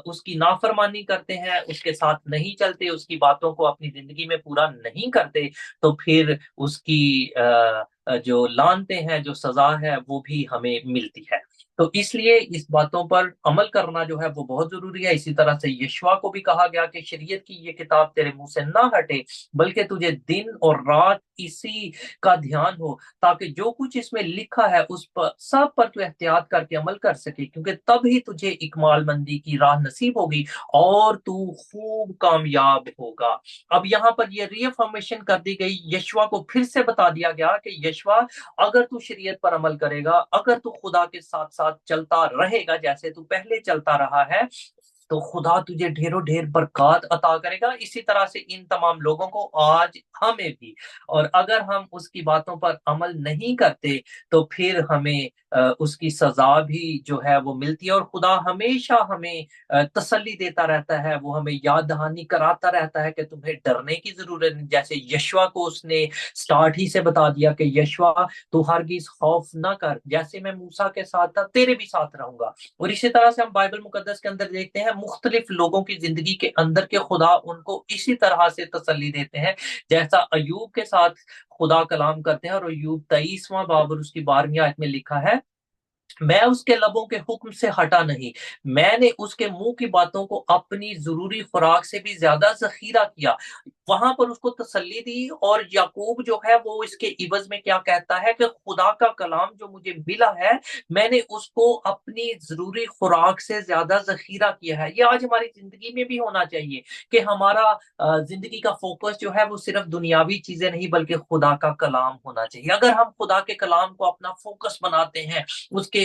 उसकी नाफरमानी करते हैं, उसके साथ नहीं चलते, उसकी बातों को अपनी जिंदगी में पूरा नहीं करते तो फिर उसकी जो लानते हैं, जो सजा है वो भी हमें मिलती है। तो इसलिए इस बातों पर अमल करना जो है वो बहुत जरूरी है। इसी तरह से यशवा को भी कहा गया कि शरीयत की ये किताब तेरे मुंह से ना हटे बल्कि तुझे दिन और रात इसी का ध्यान हो ताकि जो कुछ इसमें लिखा है उस पर सब पर तू एहतियात करके अमल कर सके, क्योंकि तब ही तुझे इकमालमंदी की राह नसीब होगी और तू खूब कामयाब होगा। अब यहाँ पर ये रीअफर्मेशन कर दी गई, यशवा को फिर से बता दिया गया कि यशवा अगर तू शरीयत पर अमल करेगा, अगर तू खुदा के साथ साथ चलता रहेगा जैसे तू पहले चलता रहा है तो खुदा तुझे ढेरों ढेर बरकत अता करेगा। इसी तरह से इन तमाम लोगों को आज हमें भी। और अगर हम उसकी बातों पर अमल नहीं करते तो फिर हमें उसकी सजा भी जो है वो मिलती है। और खुदा हमेशा हमें तसल्ली देता रहता है, वो हमें याद दहानी कराता रहता है कि तुम्हें डरने की जरूरत नहीं। जैसे यशवा को उसने स्टार्ट ही से बता दिया कि यशवा तू हरगिज खौफ ना कर, जैसे मैं मूसा के साथ था तेरे भी साथ रहूंगा। और इसी तरह से हम बाइबल मुकद्दस के अंदर देखते हैं मुख्तलिफ लोगों की जिंदगी के अंदर के खुदा उनको इसी तरह से तसल्ली देते हैं जैसा अयूब के साथ खुदा कलाम करते हैं। और अयूब 23वां बाब और उसकी 12वीं आयत में लिखा है मैं उसके लबों के हुक्म से हटा नहीं, मैंने उसके मुंह की बातों को अपनी जरूरी खुराक से भी ज्यादा जखीरा किया। वहां पर उसको तसल्ली दी। और याकूब जो है वो इसके इवज में क्या कहता है कि खुदा का कलाम जो मुझे मिला है मैंने उसको अपनी जरूरी खुराक से ज्यादा जखीरा किया है। ये आज हमारी जिंदगी में भी होना चाहिए कि हमारा जिंदगी का फोकस जो है वो सिर्फ दुनियावी चीजें नहीं बल्कि खुदा का कलाम होना चाहिए। अगर हम खुदा के कलाम को अपना फोकस बनाते हैं, उसके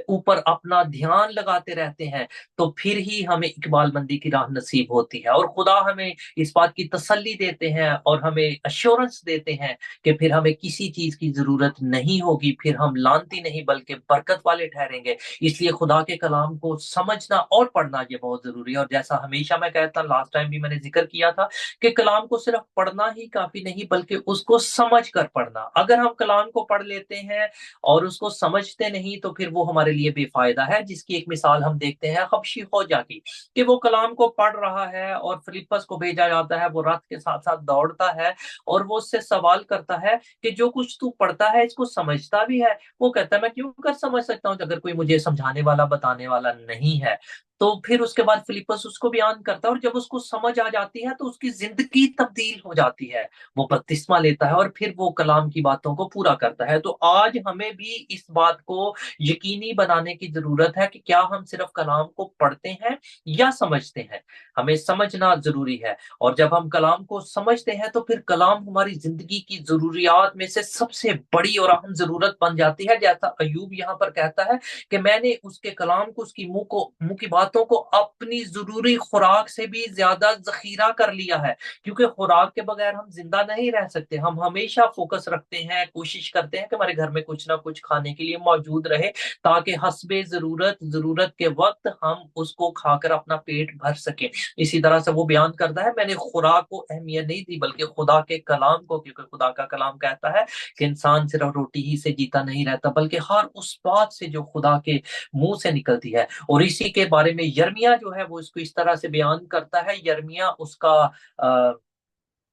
ऊपर अपना ध्यान लगाते रहते हैं तो फिर ही हमें इकबालमंदी की राह नसीब होती है। और खुदा हमें इस बात की तसल्ली देते हैं और हमें अश्योरेंस देते हैं कि फिर हमें किसी चीज की जरूरत नहीं होगी, फिर हम लानती नहीं बल्कि बरकत वाले ठहरेंगे। इसलिए खुदा के कलाम को समझना और पढ़ना ये बहुत जरूरी है। और जैसा हमेशा मैं कहता हूँ, लास्ट टाइम भी मैंने जिक्र किया था कि कलाम को सिर्फ पढ़ना ही काफी नहीं बल्कि उसको समझ कर पढ़ना। अगर हम कलाम को पढ़ लेते हैं और उसको समझते नहीं तो फिर वो हमारे लिए बेफायदा है। जिसकी एक मिसाल हम देखते हैं हबशी फौजा की, कि वो कलाम को पढ़ रहा है और फिलिप्पस को भेजा जाता है, वो रथ के साथ साथ दौड़ता है और वो उससे सवाल करता है कि जो कुछ तू पढ़ता है इसको समझता भी है? वो कहता है मैं क्यों कर समझ सकता हूँ अगर कोई मुझे समझाने वाला बताने वाला नहीं है। तो फिर उसके बाद फिलिप्पस उसको बयान करता है और जब उसको समझ आ जाती है तो उसकी जिंदगी तब्दील हो जाती है। वो बपतिस्मा लेता है और फिर वो कलाम की बातों को पूरा करता है। तो आज हमें भी इस बात को यकीनी बनाने की जरूरत है कि क्या हम सिर्फ कलाम को पढ़ते हैं या समझते हैं। हमें समझना जरूरी है, और जब हम कलाम को समझते हैं तो फिर कलाम हमारी जिंदगी की जरूरियात में से सबसे बड़ी और अहम जरूरत बन जाती है। जैसा अयूब यहाँ पर कहता है कि मैंने उसके कलाम को, उसकी मुंह की बातों को अपनी जरूरी खुराक से भी ज्यादा जखीरा कर लिया है। क्योंकि खुराक के बगैर हम जिंदा नहीं रह सकते। हम हमेशा फोकस रखते हैं, कोशिश करते हैं कि हमारे घर में कुछ ना कुछ खाने के लिए मौजूद रहे, ताकि हस्बे जरूरत के वक्त हम उसको खाकर अपना पेट भर सके। इसी तरह से वो बयान करता है मैंने खुराक को अहमियत नहीं दी बल्कि खुदा के कलाम को, क्योंकि खुदा का कलाम कहता है कि इंसान सिर्फ रोटी ही से जीता नहीं रहता बल्कि हर उस बात से जो खुदा के मुंह से निकलती है। और इसी के बारे में यर्मिया जो है वो इसको इस तरह से बयान करता है। यर्मिया उसका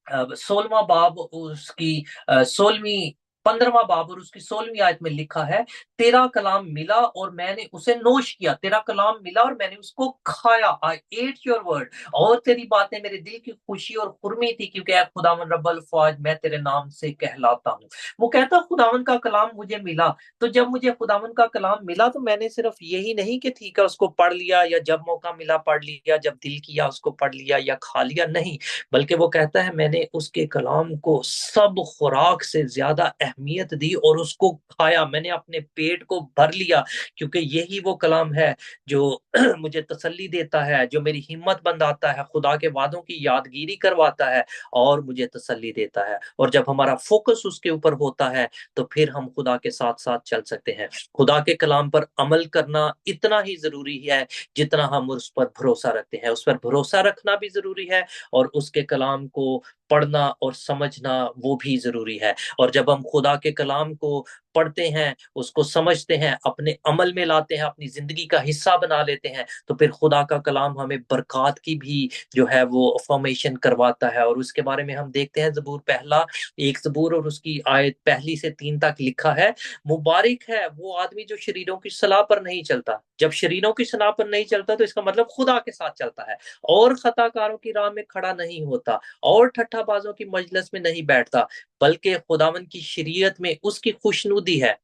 16वां बाब, उसकी 16वीं 15वां बाब और उसकी 16वीं आयत में लिखा है तेरा कलाम मिला और मैंने उसे नोश किया। तेरा कलाम मिला और मैंने उसको खाया। आई एट योर वर्ड। और तेरी बातें मेरे दिल की खुशी और खुरमी थी, क्योंकि ऐ खुदावन रब्बल फौज मैं तेरे नाम से कहलाता हूँ। वो कहता खुदावन का कलाम मुझे मिला। तो जब मुझे खुदावन का कलाम मिला तो मैंने सिर्फ यही नहीं कि ठीक है उसको पढ़ लिया, या जब मौका मिला पढ़ लिया, जब दिल किया उसको पढ़ लिया या खा लिया, नहीं। बल्कि वो कहता है मैंने उसके कलाम को सब खुराक से ज्यादा अहमियत दी और उसको खाया। मैंने अपने पेट को भर लिया, क्योंकि यही वो कलाम है जो मुझे तसल्ली देता है, जो मेरी हिम्मत बंधाता है, खुदा के वादों की यादगिरी करवाता है और मुझे तसल्ली देता है। और जब हमारा फोकस उसके ऊपर होता है तो फिर हम खुदा के साथ साथ चल सकते हैं। खुदा के कलाम पर अमल करना इतना ही जरूरी है जितना हम उस पर भरोसा रखते हैं। उस पर भरोसा रखना भी जरूरी है और उसके कलाम को पढ़ना और समझना वो भी जरूरी है। और जब हम खुदा के कलाम को पढ़ते हैं, उसको समझते हैं, अपने अमल में लाते हैं, अपनी जिंदगी का हिस्सा बना लेते हैं, तो फिर खुदा का कलाम हमें बरक़ात की भी जो है वो फॉर्मेशन करवाता है। और उसके बारे में हम देखते हैं ज़बूर पहला 1 ज़बूर और उसकी आयत 1 से 3 तक लिखा है मुबारक है वो आदमी जो शरीरों की सलाह पर नहीं चलता। जब शरीरों की सलाह पर नहीं चलता तो इसका मतलब खुदा के साथ चलता है, और खताकारों की राह में खड़ा नहीं होता और ठट्ठाबाजों की मजलिस में नहीं बैठता, बल्कि खुदावन की शरीयत में उसकी खुशनुदी है।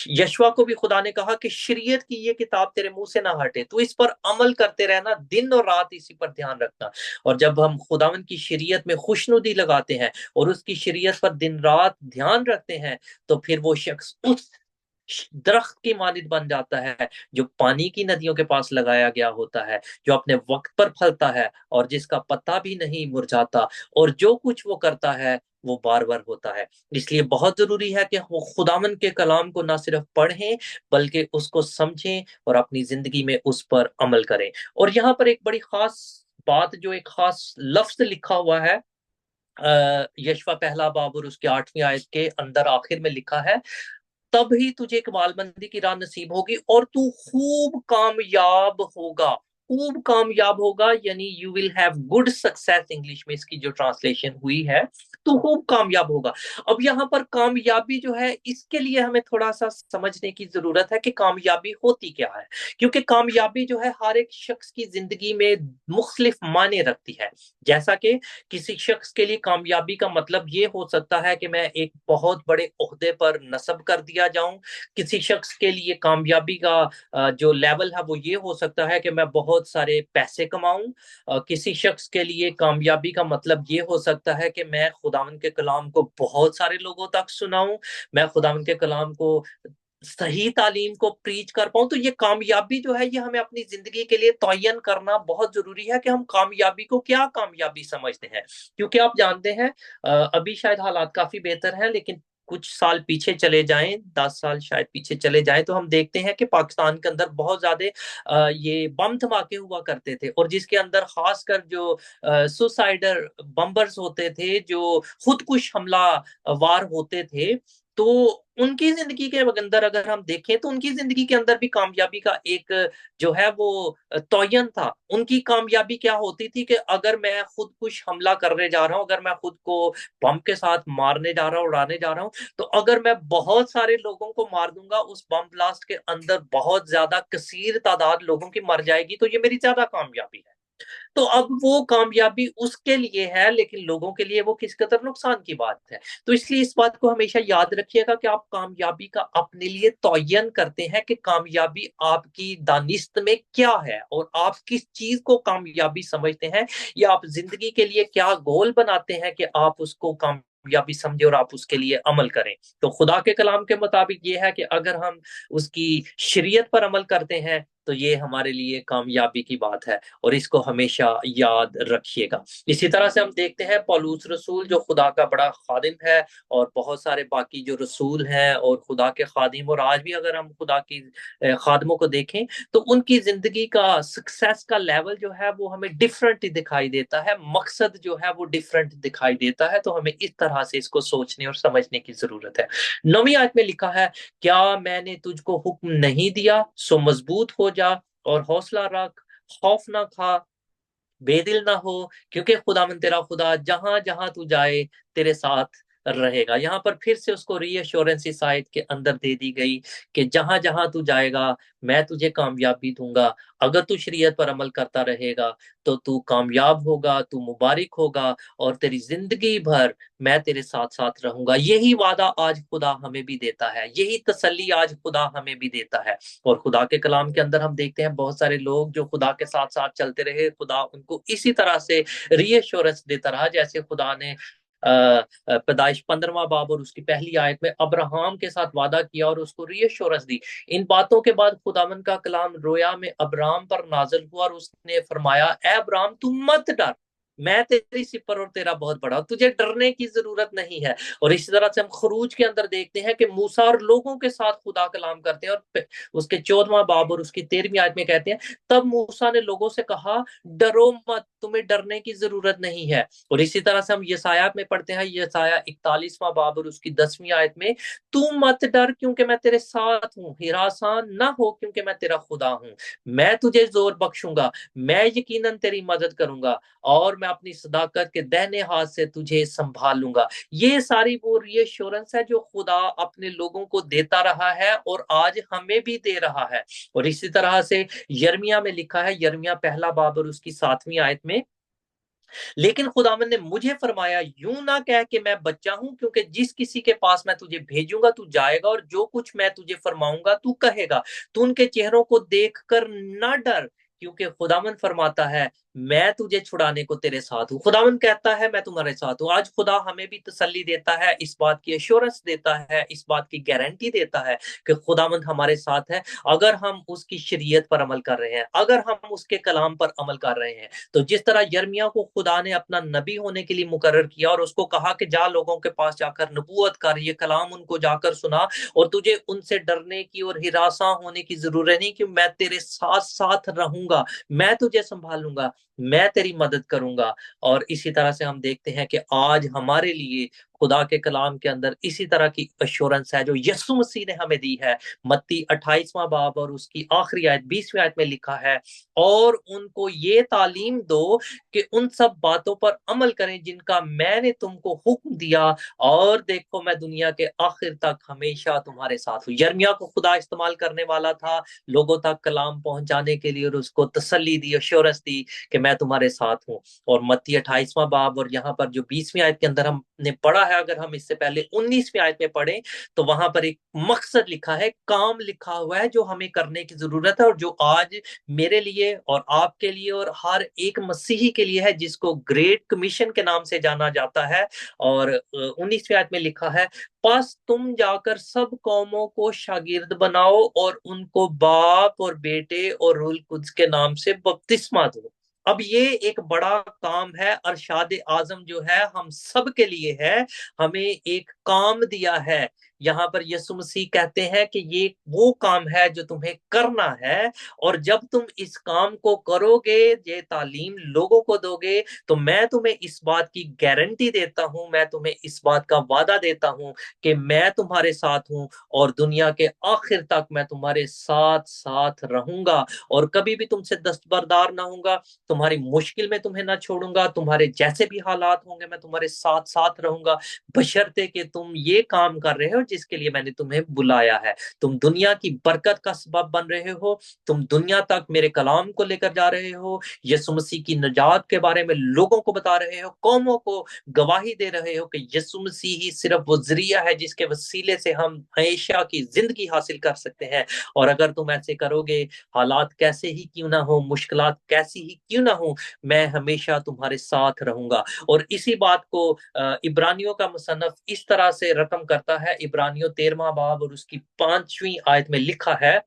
यशवा को भी खुदा ने कहा कि शरीयत की ये किताब तेरे मुंह से ना हटे, तो इस पर अमल करते रहना, दिन और रात इसी पर ध्यान रखना। और जब हम खुदावन की शरीयत में खुशनुदी लगाते हैं और उसकी शरीयत पर दिन रात ध्यान रखते हैं, तो फिर वो शख्स उस दरख्त की मानिद बन जाता है जो पानी की नदियों के पास लगाया गया होता है, जो अपने वक्त पर फलता है और जिसका पत्ता भी नहीं मुरझाता, और जो कुछ वो करता है वो बार बार होता है। इसलिए बहुत जरूरी है कि वो खुदावन के कलाम को ना सिर्फ पढ़ें बल्कि उसको समझें और अपनी जिंदगी में उस पर अमल करें। और यहाँ पर एक बड़ी खास बात, जो एक खास लफ्ज लिखा हुआ है यशवा पहला बाब और उसके 8वीं आयत के अंदर आखिर में लिखा है तब ही तुझे कमालबंदी की राह नसीब होगी और तू खूब कामयाब होगा। खूब कामयाब होगा यानी you will have good success, English में इसकी जो ट्रांसलेशन हुई है, तो खूब कामयाब होगा। अब यहाँ पर कामयाबी जो है इसके लिए हमें थोड़ा सा समझने की जरूरत है कि कामयाबी होती क्या है, क्योंकि कामयाबी जो है हर एक शख्स की जिंदगी में मुख्तलिफ मायने रखती है। जैसा कि किसी शख्स के लिए कामयाबी का मतलब ये हो सकता है कि मैं एक बहुत बड़े ओहदे पर नस्ब कर दिया जाऊं। किसी शख्स के लिए कामयाबी का जो लेवल है वो ये हो सकता है कि मैं बहुत सारे पैसे कमाऊं। किसी शख्स के लिए कामयाबी का मतलब ये हो सकता है कि मैं खुदावन के कलाम को बहुत सारे लोगों तक सुनाऊं, मैं खुदावन के कलाम को सही तालीम को प्रीच कर पाऊं। तो ये कामयाबी जो है ये हमें अपनी जिंदगी के लिए तयन करना बहुत जरूरी है कि हम कामयाबी को क्या कामयाबी समझते हैं। क्योंकि आप जानते हैं अभी शायद हालात काफी बेहतर हैं, लेकिन कुछ साल पीछे चले जाएं, 10 साल शायद पीछे चले जाएं, तो हम देखते हैं कि पाकिस्तान के अंदर बहुत ज्यादा ये बम धमाके हुआ करते थे, और जिसके अंदर खासकर जो सुसाइडर बम्बर्स होते थे, जो खुदकुश हमला वार होते थे, तो उनकी जिंदगी के अंदर अगर हम देखें तो उनकी जिंदगी के अंदर भी कामयाबी का एक जो है वो तयन था। उनकी कामयाबी क्या होती थी कि अगर मैं खुद कुछ हमला करने जा रहा हूं, अगर मैं खुद को बम के साथ मारने जा रहा हूं, उड़ाने जा रहा हूं, तो अगर मैं बहुत सारे लोगों को मार दूंगा, उस बम ब्लास्ट के अंदर बहुत ज्यादा कसीर तादाद लोगों की मर जाएगी, तो ये मेरी ज्यादा कामयाबी है। तो अब वो कामयाबी उसके लिए है, लेकिन लोगों के लिए वो किस कदर नुकसान की बात है। तो इसलिए इस बात को हमेशा याद रखिएगा कि आप कामयाबी का अपने लिए तयन करते हैं कि कामयाबी आपकी दानिस्त में क्या है और आप किस चीज को कामयाबी समझते हैं, या आप जिंदगी के लिए क्या गोल बनाते हैं कि आप उसको कामयाबी समझे और आप उसके लिए अमल करें। तो खुदा के कलाम के मुताबिक ये है कि अगर हम उसकी शरीयत पर अमल करते हैं तो ये हमारे लिए कामयाबी की बात है, और इसको हमेशा याद रखिएगा। इसी तरह से हम देखते हैं पौलुस रसूल जो खुदा का बड़ा खादिम है, और बहुत सारे बाकी जो रसूल हैं और खुदा के खादिम, और आज भी अगर हम खुदा की खादमों को देखें तो उनकी जिंदगी का सक्सेस का लेवल जो है वो हमें डिफरेंट दिखाई देता है, मकसद जो है वो डिफरेंट दिखाई देता है। तो हमें इस तरह से इसको सोचने और समझने की जरूरत है। 9वीं आयत में लिखा है, क्या मैंने तुझको हुक्म नहीं दिया, सो मजबूत हो जा और हौसला रख, खौफ ना खा, बेदिल ना हो, क्योंकि खुदावन तेरा खुदा जहां जहां तू जाए तेरे साथ रहेगा। यहाँ पर फिर से उसको रीअश्योरेंस इस आयत के अंदर दे दी गई कि जहां जहां तू जाएगा मैं तुझे कामयाबी दूंगा। अगर तू शरीयत पर अमल करता रहेगा तो तू कामयाब होगा, तू मुबारक होगा, और तेरी जिंदगी भर मैं तेरे साथ साथ रहूंगा। यही वादा आज खुदा हमें भी देता है, यही तसल्ली आज खुदा हमें भी देता है। और खुदा के कलाम के अंदर हम देखते हैं बहुत सारे लोग जो खुदा के साथ साथ चलते रहे, खुदा उनको इसी तरह से रीअश्योरेंस देता रहा, जैसे खुदा ने पैदाइश 15वां बाब और उसकी पहली आयत में अब्राहम के साथ वादा किया और उसको रीअश्योरेंस दी। इन बातों के बाद खुदावन का कलाम रोया में अब्राहम पर नाजिल हुआ और उसने फरमाया, ए अब्राहम तू मत डर, मैं तेरी सिपर और तेरा बहुत बड़ा, तुझे डरने की जरूरत नहीं है। और इसी तरह से हम खरूज के अंदर देखते हैं कि मूसा और लोगों के साथ खुदा कलाम करते हैं, और उसके 14वां बाब और उसकी 13वीं आयत में कहते हैं, तब मूसा ने लोगों से कहा, डरो मत, तुम्हें डरने की जरूरत नहीं है। और इसी तरह से हम यसाया में पढ़ते हैं, यसाया 41वां बाब और उसकी 10वीं आयत में, तू मत डर क्योंकि मैं तेरे साथ हूँ, हिरासान ना हो क्योंकि मैं तेरा खुदा हूँ, मैं तुझे जोर बख्शूंगा, मैं यकीनन तेरी मदद करूंगा, और मैं अपनी सदाकत के दाहिने हाथ से तुझे संभाल लूंगा। ये सारी वो रीअश्योरेंस है जो खुदा अपने लोगों को देता रहा है और आज हमें भी दे रहा है। और इसी तरह से यिर्मयाह में लिखा है, यिर्मयाह पहला बाब और उसकी 7वीं आयत में, लेकिन खुदावन ने मुझे फरमाया, यूं ना कह के मैं बच्चा हूं, क्योंकि जिस किसी के पास मैं तुझे भेजूंगा तू जाएगा, और जो कुछ मैं तुझे फरमाऊंगा तू कहेगा। तू उनके चेहरों को देखकर ना डर, क्योंकि खुदावन फरमाता है, मैं तुझे छुड़ाने को तेरे साथ हूं। खुदावन कहता है मैं तुम्हारे साथ हूं। आज खुदा हमें भी तसल्ली देता है, इस बात की एश्योरेंस देता है, इस बात की गारंटी देता है कि खुदावन हमारे साथ है अगर हम उसकी शरीयत पर अमल कर रहे हैं, अगर हम उसके कलाम पर अमल कर रहे हैं। तो जिस तरह यिर्मयाह को खुदा ने अपना नबी होने के लिए मुकर्रर किया और उसको कहा कि जा लोगों के पास जाकर नबूवत कर, ये कलाम उनको जाकर सुना, और तुझे उनसे डरने की और हिरासा होने की जरूरत नहीं, कि मैं तेरे साथ साथ रहूंगा, मैं तुझे संभालूंगा, मैं तेरी मदद करूंगा। और इसी तरह से हम देखते हैं कि आज हमारे लिए खुदा के कलाम के अंदर इसी तरह की अश्योरेंस है जो यीशु मसीह ने हमें दी है। मत्ती 28वां बाब और उसकी आखिरी आयत 20वीं आयत में लिखा है, और उनको ये तालीम दो कि उन सब बातों पर अमल करें जिनका मैंने तुमको हुक्म दिया, और देखो मैं दुनिया के आखिर तक हमेशा तुम्हारे साथ हूँ। यिर्मयाह को खुदा इस्तेमाल करने वाला था लोगों तक कलाम पहुंचाने के लिए, और उसको तसल्ली दी, अश्योरेंस दी कि मैं तुम्हारे साथ हूँ। और मत्ती 28वां बाब और यहाँ पर जो 20वीं आयत के अंदर हमने पढ़ा है, अगर हम इससे पहले 19वीं आयत में पढ़े तो वहां पर एक मकसद लिखा है, काम लिखा हुआ है जो हमें करने की जरूरत है, और जो आज मेरे लिए और आपके लिए और हर एक मसीही के लिए है, जिसको ग्रेट कमीशन के नाम से जाना जाता है। और 19वीं आयत में लिखा है, बस तुम जाकर सब कौमों को शागिर्द बनाओ और उनको बाप और बेटे और रूल कुद्स के नाम से बपतिस्मा दो। अब ये एक बड़ा काम है, अरशाद आजम जो है हम सब के लिए है, हमें एक काम दिया है। यहाँ पर यीशु मसीह कहते हैं कि ये वो काम है जो तुम्हें करना है, और जब तुम इस काम को करोगे, ये तालीम लोगों को दोगे, तो मैं तुम्हें इस बात की गारंटी देता हूं, मैं तुम्हें इस बात का वादा देता हूं कि मैं तुम्हारे साथ हूं और दुनिया के आखिर तक मैं तुम्हारे साथ साथ रहूंगा, और कभी भी तुमसे दस्तबरदार ना होऊंगा, तुम्हारी मुश्किल में तुम्हें ना छोड़ूंगा, तुम्हारे जैसे भी हालात होंगे मैं तुम्हारे साथ साथ रहूंगा, बशर्ते कि तुम ये काम कर रहे हो जिसके लिए मैंने तुम्हें बुलाया है। तुम दुनिया की बरकत का सबब बन रहे हो, तुम दुनिया तक मेरे कलाम को लेकर जा रहे हो, यीशु मसीह की निजात के बारे में लोगों को बता रहे हो, कौमों को गवाही दे रहे हो कि यीशु मसीह ही सिर्फ वो जरिया है जिसके वसीले से हम हमेशा की जिंदगी हासिल कर सकते हैं। और अगर तुम ऐसे करोगे, हालात कैसे ही क्यों ना हो, मुश्किलात कैसी ही क्यों ना हो, मैं हमेशा तुम्हारे साथ रहूंगा। और इसी बात को इब्रानियों का मुसन्नफ इस तरह से रकम करता है। इब्रानियों 13वां बाब और उसकी 5वीं आयत में लिखा है,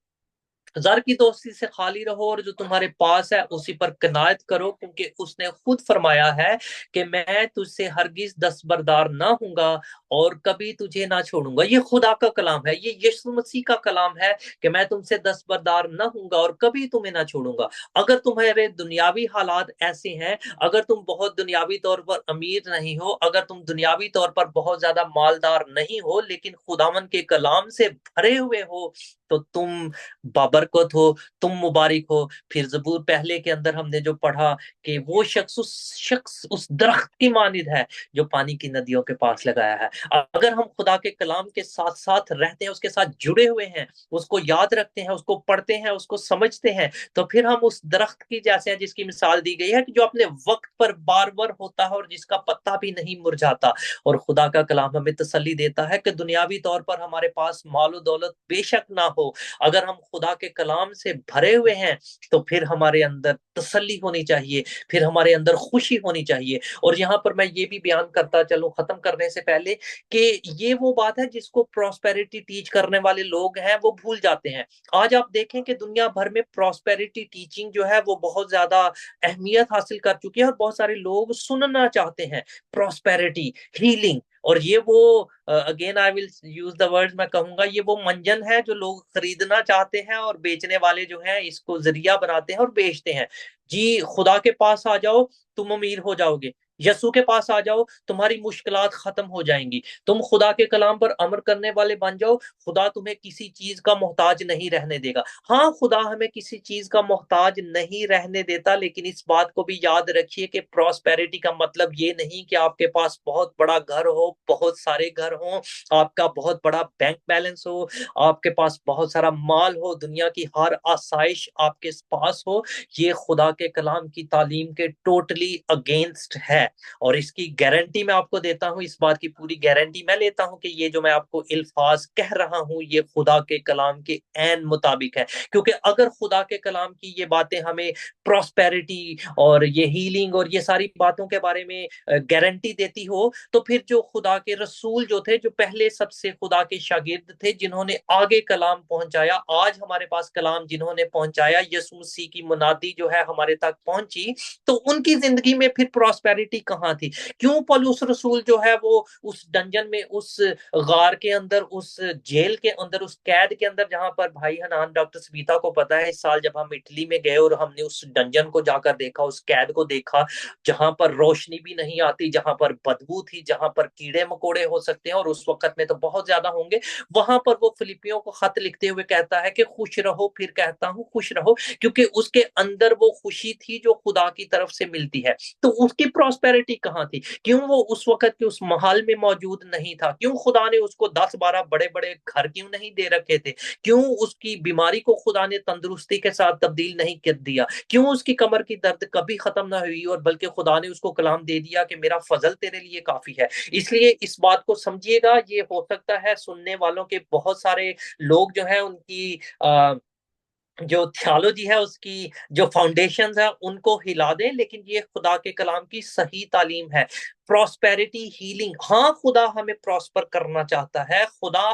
ज़र की दोस्ती से खाली रहो और जो तुम्हारे पास है उसी पर कनायत करो, क्योंकि उसने खुद फरमाया है कि मैं तुझसे हरगिज दस्तबरदार ना हूंगा और कभी तुझे ना छोड़ूंगा। ये खुदा का कलाम है, ये यीशु मसीह का कलाम है कि मैं तुमसे दस्तबरदार ना हूंगा और कभी तुम्हें ना छोड़ूंगा। अगर तुम्हारे दुनियावी हालात ऐसे हैं, अगर तुम बहुत दुनियावी तौर पर अमीर नहीं हो, अगर तुम दुनियावी तौर पर बहुत ज्यादा मालदार नहीं हो, लेकिन खुदावन के कलाम से भरे हुए हो, तो तुम बाबरकत हो, तुम मुबारक हो। फिर ज़बूर पहले के अंदर हमने जो पढ़ा कि वो शख्स उस दरख्त की मानिद है जो पानी की नदियों के पास लगाया है। अगर हम खुदा के कलाम के साथ साथ रहते हैं, उसके साथ जुड़े हुए हैं, उसको याद रखते हैं, उसको पढ़ते हैं, उसको समझते हैं, तो फिर हम उस दरख्त की जैसे हैं जिसकी मिसाल दी गई है कि जो अपने वक्त पर बार बार होता है और जिसका पत्ता भी नहीं मुरझाता। और खुदा का कलाम हमें तसल्ली देता है कि दुनियावी तौर पर हमारे पास मालो दौलत बेशक ना हो, अगर हम खुदा के कलाम से भरे हुए हैं तो फिर हमारे अंदर तसल्ली होनी चाहिए, फिर हमारे अंदर खुशी होनी चाहिए। और यहाँ पर मैं ये भी बयान करता चलूं खत्म करने से पहले कि ये वो बात है जिसको प्रॉस्पेरिटी टीच करने वाले लोग हैं वो भूल जाते हैं। आज आप देखें कि दुनिया भर में प्रॉस्पेरिटी टीचिंग जो है वो बहुत ज्यादा अहमियत हासिल कर चुकी है और बहुत सारे लोग सुनना चाहते हैं प्रॉस्पेरिटी, हीलिंग। और ये वो again I will use the words, मैं कहूंगा ये वो मंजन है जो लोग खरीदना चाहते हैं और बेचने वाले जो हैं इसको जरिया बनाते हैं और बेचते हैं। जी, खुदा के पास आ जाओ, तुम अमीर हो जाओगे। यीशु के पास आ जाओ, तुम्हारी मुश्किलात खत्म हो जाएंगी। तुम खुदा के कलाम पर अमल करने वाले बन जाओ, खुदा तुम्हें किसी चीज का मोहताज नहीं रहने देगा। हाँ, खुदा हमें किसी चीज का मोहताज नहीं रहने देता, लेकिन इस बात को भी याद रखिए कि प्रॉस्पेरिटी का मतलब ये नहीं कि आपके पास बहुत बड़ा घर हो, बहुत सारे घर हो, आपका बहुत बड़ा बैंक बैलेंस हो, आपके पास बहुत सारा माल हो, दुनिया की हर आसाइश आपके पास हो। ये खुदा के कलाम की तालीम के टोटली अगेंस्ट है। और इसकी गारंटी मैं आपको देता हूं, इस बात की पूरी गारंटी मैं लेता हूं कि ये जो मैं आपको अल्फाज कह रहा हूं ये खुदा के कलाम के ऐन मुताबिक है। क्योंकि अगर खुदा के कलाम की ये बातें हमें प्रॉस्पेरिटी और ये हीलिंग और ये सारी बातों के बारे में गारंटी देती हो, तो फिर जो खुदा के रसूल जो थे, जो पहले सबसे खुदा के शागिर्द थे, जिन्होंने आगे कलाम पहुंचाया, आज हमारे पास कलाम जिन्होंने पहुंचाया, यीशु मसीह की मुनादी जो है हमारे तक पहुंची, तो उनकी जिंदगी में फिर प्रॉस्पेरिटी कहाँ थी? क्यों पौलुस रसूल जो है वो उस डंजन में, उस गार के अंदर, उस जेल के अंदर, उस कैद के अंदर, जहां पर भाई हनान डॉक्टर सविता को पता है, इस साल जब हम इटली में गए और हमने उस डंजन को जाकर देखा, उस कैद को देखा, जहां पर रोशनी भी नहीं आती, जहां पर बदबू थी, जहां पर कीड़े मकोड़े हो सकते हैं और उस वक्त में तो बहुत ज्यादा होंगे, वहां पर वो फिलिपियों को खत लिखते हुए कहता है कि खुश रहो, फिर कहता हूं खुश रहो, क्योंकि उसके अंदर वो खुशी थी जो खुदा की तरफ से मिलती है। तो उसकी प्रॉस्पेरिटी कहाँ थी? क्यों वो उस वक्त के उस महल में मौजूद नहीं था? क्यों खुदा ने उसको 10-12 बड़े बड़े घर क्यों नहीं दे रखे थे? क्यों उसकी बीमारी को खुदा ने तंदुरुस्ती के साथ तब्दील नहीं कर दिया? क्यों उसकी कमर की दर्द कभी खत्म ना हुई और बल्कि खुदा ने उसको कलाम दे दिया कि मेरा फजल तेरे लिए काफी है? इसलिए इस बात को समझिएगा। ये हो सकता है सुनने वालों के बहुत सारे लोग जो है उनकी जो थियोलॉजी है, उसकी जो फाउंडेशंस है उनको हिला दें, लेकिन ये खुदा के कलाम की सही तालीम है। प्रॉस्पेरिटी, हीलिंग, हाँ खुदा हमें प्रॉस्पर करना चाहता है, खुदा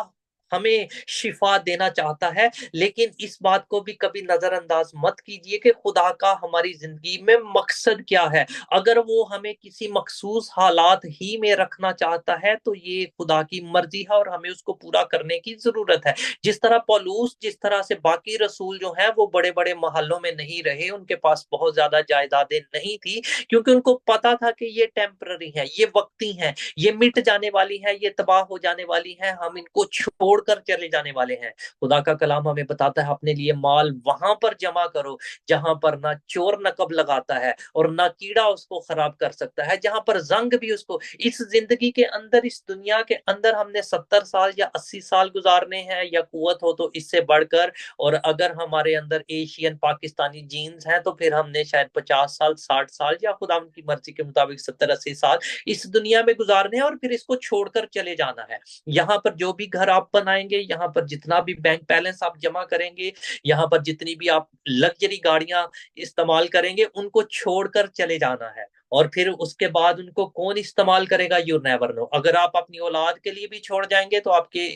हमें शिफा देना चाहता है। लेकिन इस बात को भी कभी नजरअंदाज मत कीजिए कि खुदा का हमारी जिंदगी में मकसद क्या है। अगर वो हमें किसी मखसूस हालात ही में रखना चाहता है तो ये खुदा की मर्जी है और हमें उसको पूरा करने की जरूरत है। जिस तरह पौलुस, जिस तरह से बाकी रसूल जो हैं वो बड़े बड़े महलों में नहीं रहे, उनके पास बहुत ज्यादा जायदादें नहीं थी, क्योंकि उनको पता था कि ये टेम्पररी है, ये वक्ती है, ये मिट जाने वाली है, ये तबाह हो जाने वाली है, हम इनको छोड़कर चले जाने वाले हैं। खुदा का कलाम हमें बताता है अपने लिए माल वहां पर जमा करो जहां पर ना चोर नकब लगाता है और ना कीड़ा उसको खराब कर सकता है, जहां पर जंग भी उसको। इस जिंदगी के अंदर, इस दुनिया के अंदर हमने 70 साल या 80 साल गुजारने हैं, या कुवत हो तो इससे बढ़कर, और अगर हमारे अंदर एशियन पाकिस्तानी जीन्स हैं तो फिर हमने शायद 50 साल, 60 साल, या खुदा उनकी मर्जी के मुताबिक 70-80 साल इस दुनिया में गुजारने हैं और फिर इसको छोड़कर चले जाना है। यहाँ पर जो भी घर आप बनाएंगे, यहाँ पर जितना भी बैंक बैलेंस आप जमा करेंगे, यहाँ पर जितनी भी आप लग्जरी गाड़ियां इस्तेमाल करेंगे, उनको छोड़कर चले जाना है। और फिर उसके बाद उनको कौन इस्तेमाल करेगा, यू नेवर नो। अगर आप अपनी औलाद के लिए भी छोड़ जाएंगे तो आपके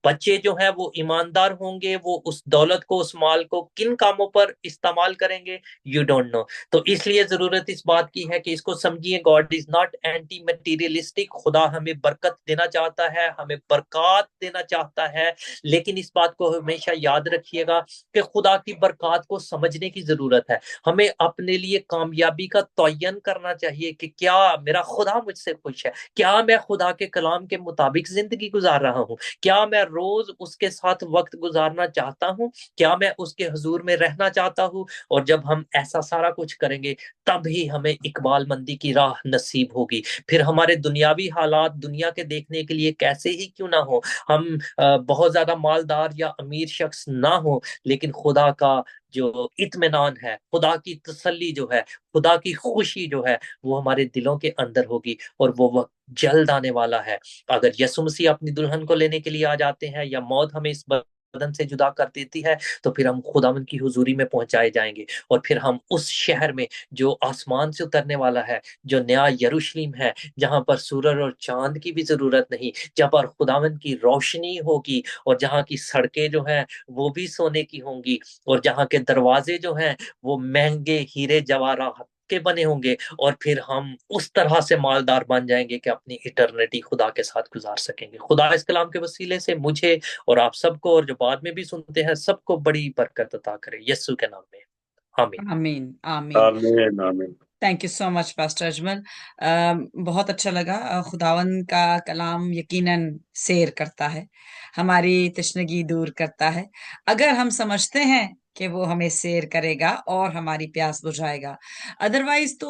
बच्चे जो हैं वो ईमानदार होंगे, वो उस दौलत को, उस माल को किन कामों पर इस्तेमाल करेंगे, यू डोंट नो। तो इसलिए जरूरत इस बात की है कि इसको समझिए, God is not anti materialistic. खुदा हमें बरकत देना चाहता है, हमें बरकत देना चाहता है, लेकिन इस बात को हमेशा याद रखिएगा कि खुदा की बरकत को समझने की जरूरत है। हमें अपने लिए कामयाबी का तयन करना चाहिए कि क्या मेरा खुदा मुझसे खुश है, क्या मैं खुदा के कलाम के मुताबिक जिंदगी गुजार रहा हूँ, क्या मैं रोज उसके साथ वक्त गुजारना चाहता हूँ, क्या मैं उसके हुजूर में रहना चाहता हूँ। और जब हम ऐसा सारा कुछ करेंगे तब ही हमें इकबाल मंदी की राह नसीब होगी। फिर हमारे दुनियावी हालात दुनिया के देखने के लिए कैसे ही क्यों ना हो, हम बहुत ज्यादा मालदार या अमीर शख्स ना हो, लेकिन खुदा का जो इत्मीनान है, खुदा की तसल्ली जो है, खुदा की खुशी जो है, वो हमारे दिलों के अंदर होगी। और वो वक्त जल्द आने वाला है। अगर यसु मसीह अपनी दुल्हन को लेने के लिए आ जाते हैं, या मौत हमें इस बदन से जुदा कर देती है, तो फिर हम खुदावंद की हुजूरी में पहुंचाए जाएंगे। और फिर हम उस शहर में जो आसमान से उतरने वाला है, जो नया यरूशलेम है, जहां पर सूरज और चांद की भी जरूरत नहीं, जहां पर खुदावंद की रोशनी होगी, और जहां की सड़कें जो हैं वो भी सोने की होंगी, और जहां के दरवाजे जो हैं वो महंगे हीरे जवाहरात के बने होंगे। और फिर हम उस तरह से मालदार बन जाएंगे कि अपनी इटर्निटी खुदा के साथ गुजार सकेंगे। खुदा इस कलाम के वसीले से मुझे और आप सबको, और जो बाद में भी सुनते हैं, सबको बड़ी बरकत अता करे, यीशु के नाम में, आमीन। आमीन आमीन। आमीन आमीन। Thank you so much pastor Ajmal. बहुत अच्छा लगा। खुदावन का कलाम यकीनन सैर करता है, हमारी तशनगी दूर करता है, अगर हम समझते हैं कि वो हमें सैर करेगा और हमारी प्यास बुझाएगा। अदरवाइज तो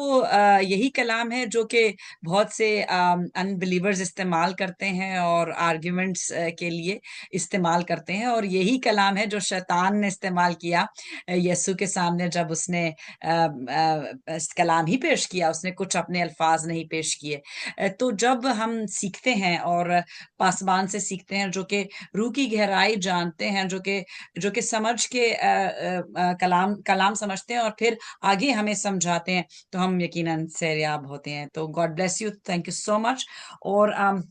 यही कलाम है जो कि बहुत से अनबिलीवर्स इस्तेमाल करते हैं और आर्ग्यूमेंट्स के लिए इस्तेमाल करते हैं, और यही कलाम है जो शैतान ने इस्तेमाल किया यीशु के सामने, जब उसने कलाम ही पेश किया, उसने कुछ अपने अल्फाज नहीं पेश किए। तो जब हम सीखते हैं और पासबान से सीखते हैं, जो कि रूह की गहराई जानते हैं, जो कि समझ के कलाम कलाम समझते हैं और फिर आगे हमें समझाते हैं, तो हम यकीनन सैरयाब होते हैं। तो God bless you, thank you so much. और अब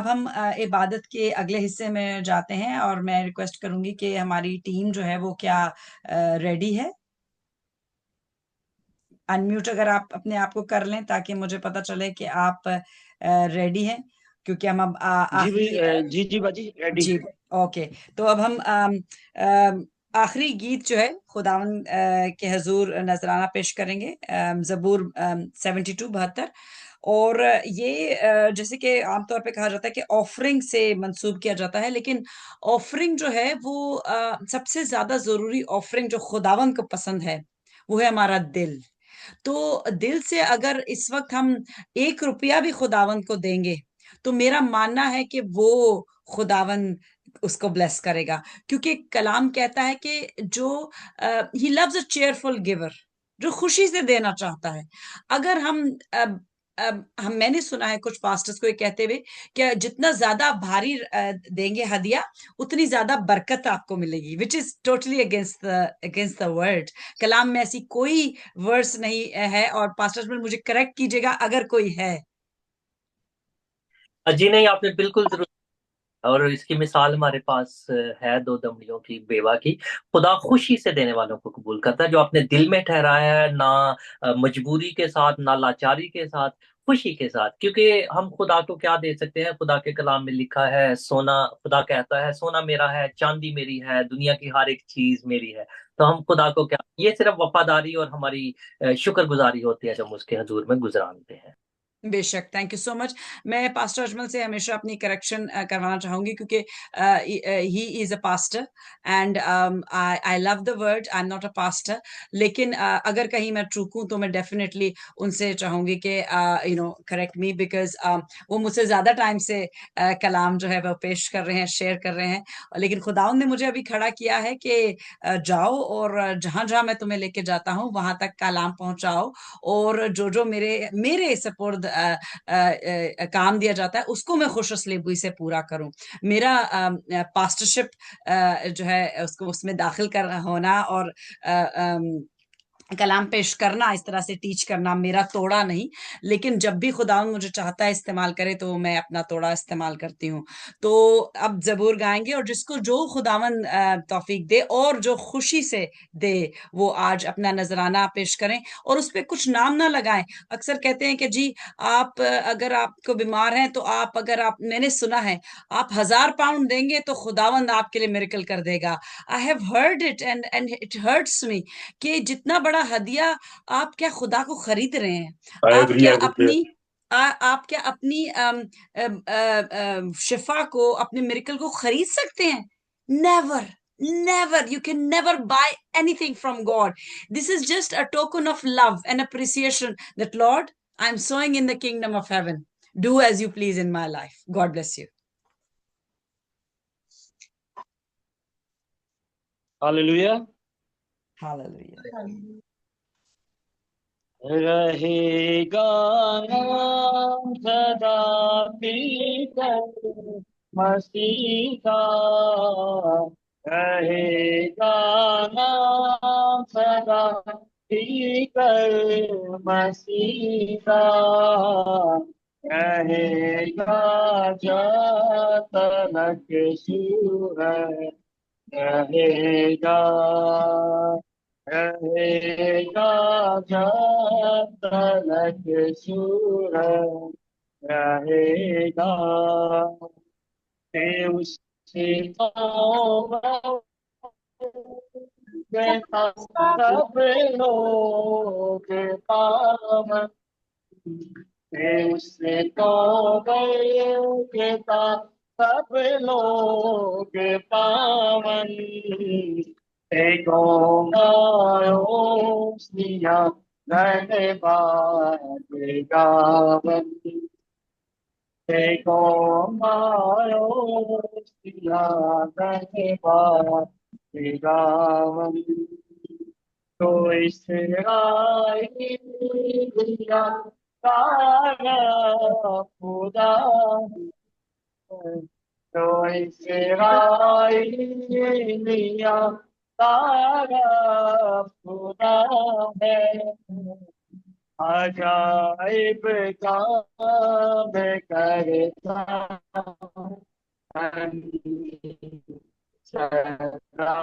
हम इबादत के अगले हिस्से में जाते हैं, और मैं रिक्वेस्ट करूंगी कि हमारी टीम जो है वो क्या रेडी है। अनम्यूट अगर आप अपने आप को कर लें ताकि मुझे पता चले कि आप रेडी हैं, क्योंकि हम अब आखिरी जी जी बाजी रेडी। जी ओके। तो अब हम आखिरी गीत जो है खुदावन के हजूर नजराना पेश करेंगे, जबूर 72-72। और ये जैसे कि आमतौर पे कहा जाता है कि ऑफरिंग से मंसूब किया जाता है, लेकिन ऑफरिंग जो है वो सबसे ज्यादा जरूरी ऑफरिंग जो खुदावन को पसंद है वो है हमारा दिल। तो दिल से अगर इस वक्त हम 1 रुपया भी खुदावन को देंगे, तो मेरा मानना है कि वो खुदावन उसको ब्लेस करेगा, क्योंकि कलाम कहता है कि जो he loves a cheerful giver, जो खुशी से देना चाहता है। अगर हम हम मैंने सुना है कुछ पास्टर्स को ये कहते हुए कि जितना ज्यादा आप भारी देंगे हदिया, उतनी ज्यादा बरकत आपको मिलेगी, which is totally against the word. कलाम में ऐसी कोई वर्ड्स नहीं है, और पास्टर्स मुझे करेक्ट कीजिएगा अगर कोई है। जी नहीं, आपने बिल्कुल जरूर और इसकी मिसाल हमारे पास है दो दमड़ियों की बेवा की। खुदा खुशी से देने वालों को कबूल करता है, जो अपने दिल में ठहराया है, ना मजबूरी के साथ, ना लाचारी के साथ, खुशी के साथ। क्योंकि हम खुदा को क्या दे सकते हैं? खुदा के कलाम में लिखा है, सोना, खुदा कहता है सोना मेरा है, चांदी मेरी है, दुनिया की हर एक चीज मेरी है। तो हम खुदा को क्या, ये सिर्फ वफादारी और हमारी शुक्रगुजारी होती है जब हम उसके हजूर में गुजरानते हैं। बेशक, थैंक यू सो मच। मैं पास्टर अजमल से हमेशा अपनी करेक्शन करवाना चाहूंगी, क्योंकि he is a pastor and I love the word, I am not a pastor. लेकिन अगर कहीं मैं चूकूं तो मैं डेफिनेटली उनसे चाहूंगी कि you know correct me, because वो मुझसे ज्यादा टाइम से कलाम जो है वो पेश कर रहे हैं, शेयर कर रहे हैं। लेकिन खुदाउन ने मुझे अभी खड़ा किया है कि जाओ और जहां जहां मैं तुम्हें लेके जाता हूँ वहां तक कलाम पहुंचाओ, और जो जो मेरे मेरे सपुर्द काम दिया जाता है उसको मैं खुश असलीबी से पूरा करूं। मेरा पास्टरशिप जो है उसको उसमें दाखिल कर होना और कलाम पेश करना, इस तरह से टीच करना मेरा तोड़ा नहीं। लेकिन जब भी खुदा मुझे चाहता है इस्तेमाल करे तो मैं अपना तोड़ा इस्तेमाल करती हूँ। तो अब जबूर गाएंगे, और जिसको जो खुदावन तौफीक दे और जो खुशी से दे वो आज अपना नजराना पेश करें, और उस पर कुछ नाम ना लगाएं। अक्सर कहते हैं कि जी आप अगर आपको बीमार हैं तो आप, अगर आप, मैंने सुना है आप 1000 पाउंड देंगे तो खुदावंद आपके लिए मिरेकल कर देगा। I have heard it and it hurts me कि जितना बड़ा हदिया आप क्या खुदा को खरीद रहे हैं? I आप agree, क्या I agree there. अपनी आप क्या अपनी शिफा को, अपने मिरेकल को खरीद सकते हैं? Never, never, you can never buy anything from God. This is just a token of love and appreciation that, Lord, I'm sowing in the kingdom of heaven. Do as you please in my life. God bless you. Hallelujah. Hallelujah. रहेगा नाम सदा पीकर मसीह का, रहेगा नाम सदा पीकर मसीह का, रहेगा जब तक सूरज रहेगा, रहेगा जब तक सूरज रहेगा। ते उससे तौबा कहता सब लोग पावन, ते उससे तौबा कहता सब लोग पावन, एको मायो सिया धन्यवाद गावन, एको मायो सिया धन्यवाद गावन। तो इसराइली दिया तारा खुदा, तो इसराइली दिया तारा खुदा है, अजाइब काम करता सदा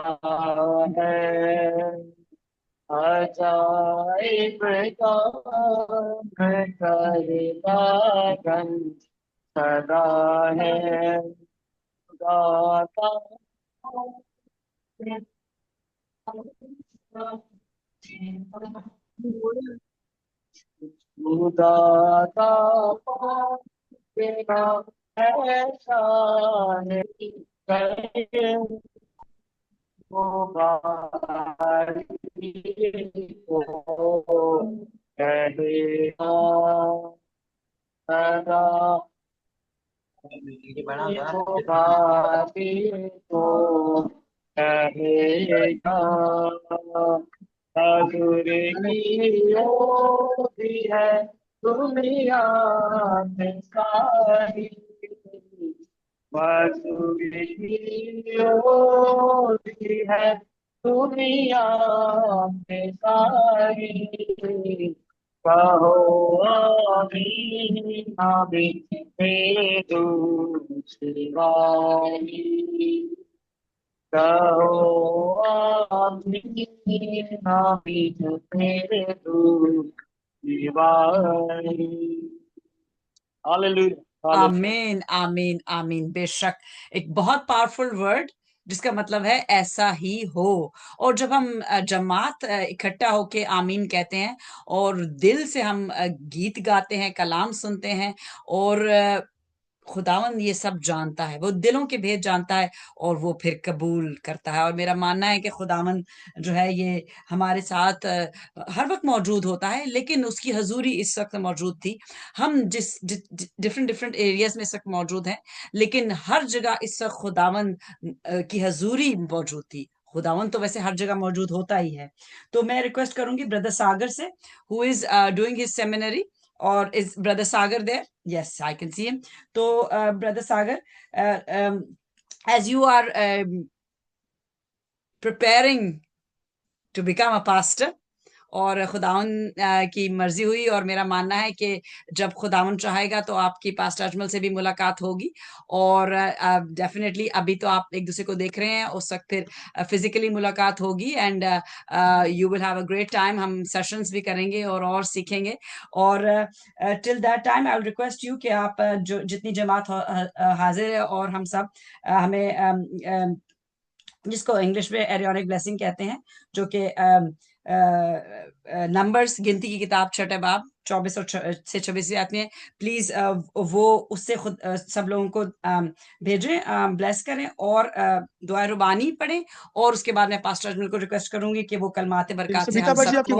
है, अजाइब काम करता सदा है। खुदा का खुदा का तेरा ऐसा नहीं करे, वो बारी को कहेगा सदा, वो बारी को कहेगा। हजूर की होती है दुनिया में सारी, हजूर की होती है दुनिया में सारी, कहो आमीन आमीन मेरे कहो आमीन आमीन मेरे दीवानी। हालेलुया। आमीन आमीन आमीन। बेशक एक बहुत पावरफुल वर्ड जिसका मतलब है ऐसा ही हो। और जब हम जमात इकट्ठा होके आमीन कहते हैं और दिल से हम गीत गाते हैं, कलाम सुनते हैं, और खुदावंद ये सब जानता है, वो दिलों के भेद जानता है और वो फिर कबूल करता है। और मेरा मानना है कि खुदावंद जो है ये हमारे साथ हर वक्त मौजूद होता है, लेकिन उसकी हजूरी इस वक्त मौजूद थी। हम जिस डिफरेंट डिफरेंट एरियाज में इस वक्त मौजूद हैं, लेकिन हर जगह इस वक्त खुदावंद की हजूरी मौजूद थी। खुदावंद तो वैसे हर जगह मौजूद होता ही है। तो मैं रिक्वेस्ट करूंगी ब्रदर सागर से, who is doing his seminary, और is brother Sagar there? Yes, I can see him. So, Brother Sagar, as you are preparing to become a pastor, और खुदावन की मर्जी हुई, और मेरा मानना है कि जब खुदावन चाहेगा तो आपकी पास्टर अजमल से भी मुलाकात होगी। और डेफिनेटली अभी तो आप एक दूसरे को देख रहे हैं, उस वक्त फिर फिजिकली मुलाकात होगी, and you will have a great time. हम सेशंस भी करेंगे और सीखेंगे। और till that time I will request you कि आप जो जितनी जमात हाजिर है और हम सब हमें जिसको इंग्लिश में एरियोनिक ब्लेसिंग कहते हैं, जो कि नंबर्स गिनती की किताब छठे बाब 24 और से 26 आते हैं, प्लीज वो उससे खुद सब लोगों को भेजें, ब्लेस करें, और दुआ रुबानी पढ़ें। और उसके बाद मैं पास्टर अजमल को रिक्वेस्ट करूंगी कि वो कलमाते बरकत से हम सबको।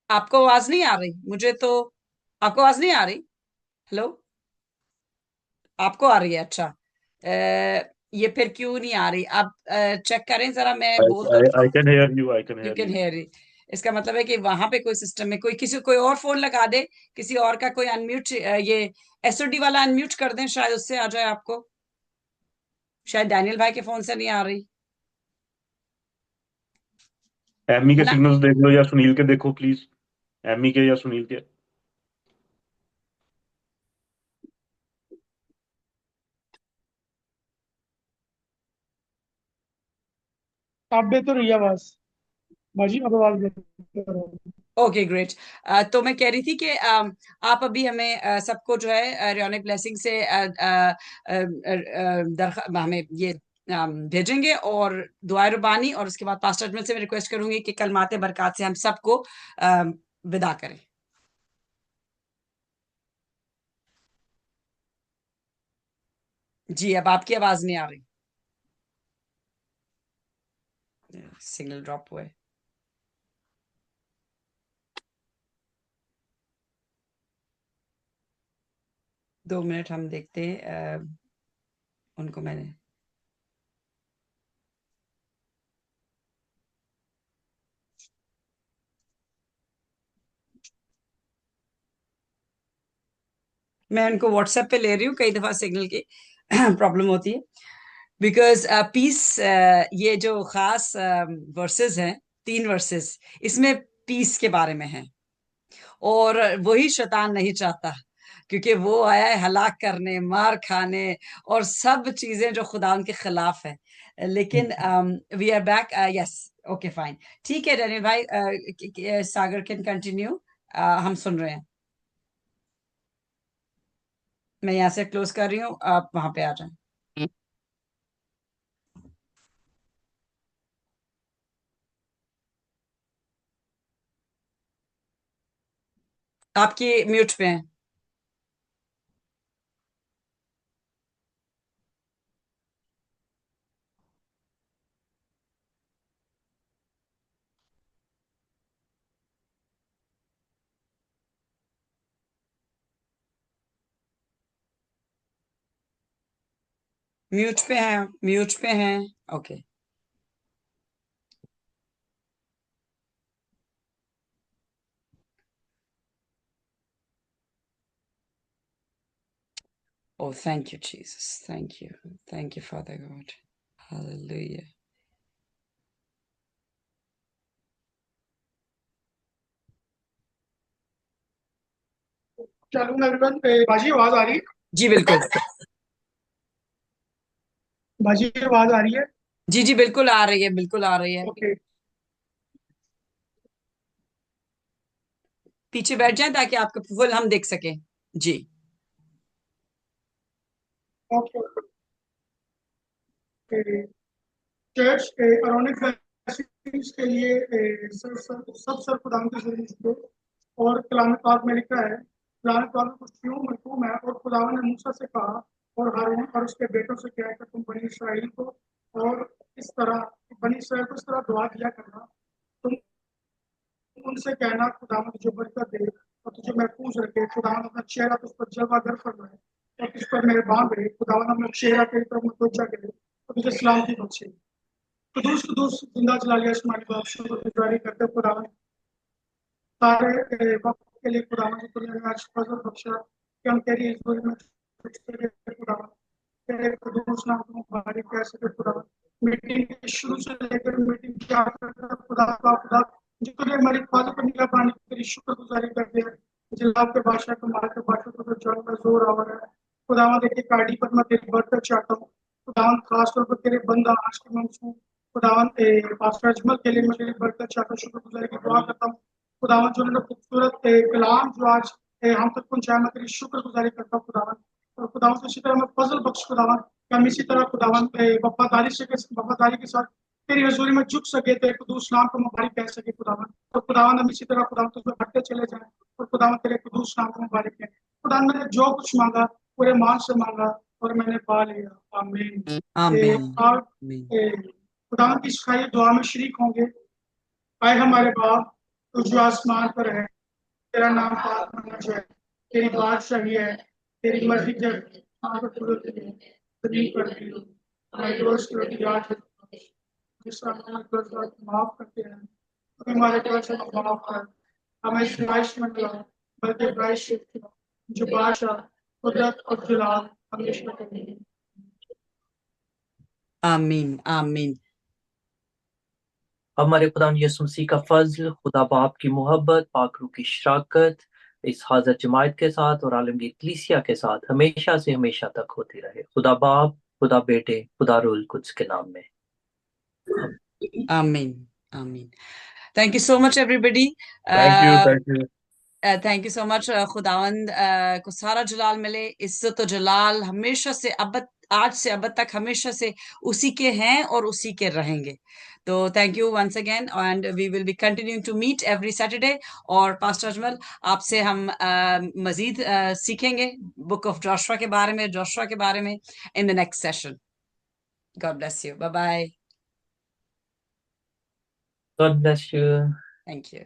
आपको आवाज नहीं आ रही? मुझे तो आपको आवाज नहीं आ रही। हेलो, आपको आ रही है? अच्छा, ये फिर क्यों नहीं आ रही? आप चेक करें जरा, मैं बोल तो I can hear you. I can you hear can you. Hear. इसका मतलब है कि वहां पे कोई सिस्टम में कोई और फोन लगा दे, किसी और का कोई अनम्यूट, ये एसओडी वाला अनम्यूट कर दें, शायद उससे आ जाए आपको। शायद डैनियल भाई के फोन से नहीं आ रही एमी है के ना? सिग्नल्स देख लो या सुनील के देखो प्लीज। एमी के या सुनील के। आप बेहतर रही आवाज बाजी, अब आवाज बेहतर हो। Okay great. तो मैं कह रही थी कि आप अभी हमें सबको जो है रियोनिक ब्लेसिंग से हमें ये भेजेंगे, और दुआ रुबानी, और उसके बाद पास्टर अजमल से मैं रिक्वेस्ट करूंगी कि कलमाते बरकत से हम सबको विदा करें। जी, अब आपकी आवाज नहीं आ रही, सिग्नल ड्रॉप हुआ है। दो मिनट हम देखते हैं, उनको मैंने उनको व्हाट्सएप पे ले रही हूँ, कई दफा सिग्नल की प्रॉब्लम होती है। बिकॉज पीस, ये जो खास वर्सेस हैं, 3 वर्सेस, इसमें पीस के बारे में है, और वही शैतान नहीं चाहता, क्योंकि वो आया है हलाक करने, मार खाने, और सब चीजें जो खुदा उनके खिलाफ है। लेकिन we are back. Yes, okay fine, ठीक है डैनियल भाई, सागर कैन कंटिन्यू, हम सुन रहे हैं। मैं यहाँ से क्लोज कर रही हूँ, आप वहां पे आ जाएं। आपकी म्यूट पे हैं। म्यूट पे हैं, म्यूट पे हैं। Okay, oh thank you Jesus, thank you Father God, hallelujah। चलो एवरीवन, बाजी आवाज आ रही है? जी बिल्कुल। बाजी आवाज आ रही है? जी जी बिल्कुल आ रही है, बिल्कुल आ रही है। ओके। पीछे बैठ जाएं ताकि आपका फुल हम देख सकें। जी। ओके। चर्च अरोनिक ब्लेसिंग्स के लिए सब सर खुदाम के जरिए को और कलाम पाक में लिखा है, कलाम पाक में कुछ यूं मरकूम है, और खुदावन ने मूसा से कहा और हारून और उसके बेटों से कहा कि तुम बनी इसराइल को और इस तरह बनी इसराइल को इस तरह दुआ किया करना, तुम उनसे कहना खुदावन तुझे बरकत दे और तुझे महफूज रखे, खुदावन अपना चेहरा तुझ पर जलवागर फरमाए और तुझ पर मेहरबान रहे, खुदावन अपना चेहरा तेरी तरफ मुतवज्जा करे और तुझे सलामती बख्शे। कुदूस कुदूस जिंदा जलालिया इस्माइल बाप शुक्रगुजारी करते खुदावन सारे वक्त के लिए खुदावन की तूने आज फजल बख्शा कि हम तेरी इज्जत में खुदावन तेरे कुदूस नाम को मुबारक कह सके खुदावन। मीटिंग के शुरू से लेकर मीटिंग के आखिर तक खुदा का खुदा जो तूने हमारी हिफाजत पर निगाह पानी तेरी शुक्रगुजारी करते हैं। जिलाब के बादशाह कमाल के बादशाह को जान में जोर आवर है खुदावन। देखिए गाड़ी पर मैं तेरी बरकत चाहता हूँ खुदावन, खास तौर पर तेरे बंदा आज के मंसूब खुदावन पास्टर अजमल के लिए मैं तेरी बरकत चाहता हूँ, शुक्रगुजारी की दुआ करता हूँ खुदावन। जो उन्होंने खूबसूरत कलाम जो आज हम तक पहुंचाया, मैं तेरी शुक्रगुजारी करता हूँ खुदावन। और खुदावन से इसी तरह मैं फजल बख्श खुदावन कि हम इसी तरह खुदावन वफादारी के साथ तेरी हजूरी में झुक सके, तेरे कुदूस नाम को मुबारक कह सके खुदावन। और खुदावन हम इसी तरह खुदावन तुझमें बढ़ते चले जाएं और खुदावन तेरे कुदूस नाम को मुबारक कहें। खुदावन मैंने जो कुछ मांगा पूरे मान से मांगा और मैंने पा लिया। आमीन। आमीन। और आमीन। खुदावन की सिखाई दुआ में शरीक होंगे। आए हमारे बाप तू जो आसमान पर है, तेरा नाम पाक होना जाए, तेरी बादशाही है, तेरी मर्जी जब जमीन पर भी हो। हमारे दोस्त की रोटी आज है, जिस तरह हमें कर्ज माफ करते हैं हमें हमारे कर्ज माफ कर, हमें इस ख्वाहिश में मिला बल्कि ख्वाहिश जो बादशाह कुदरत और जलाल हमेशा करेंगे। आमीन। आमीन। हमारे खुदा यीशु मसीह का फजल, खुदा बाप की मोहब्बत, पाक रूह की शराकत इस हाज़र जमात के साथ और आलमगीर कलीसिया के साथ हमेशा से हमेशा तक होती रहे। खुदा बाप, खुदा बेटे, खुदा रूहुल कुद्स के नाम में आमीन। आमीन। Thank you so much everybody. Thank you. Thank you so much. खुदावंद को सारा जलाल मिले, इज्जत और जलाल हमेशा से अब आज से अब तक हमेशा से उसी के हैं और उसी के रहेंगे। तो thank you once again and we will be continuing to meet every Saturday. और पास्टर अजमल आपसे हम मजीद सीखेंगे बुक ऑफ जोशुआ के बारे में, जोशुआ के बारे में in the next session. God bless you. Bye bye. God bless you. Thank you.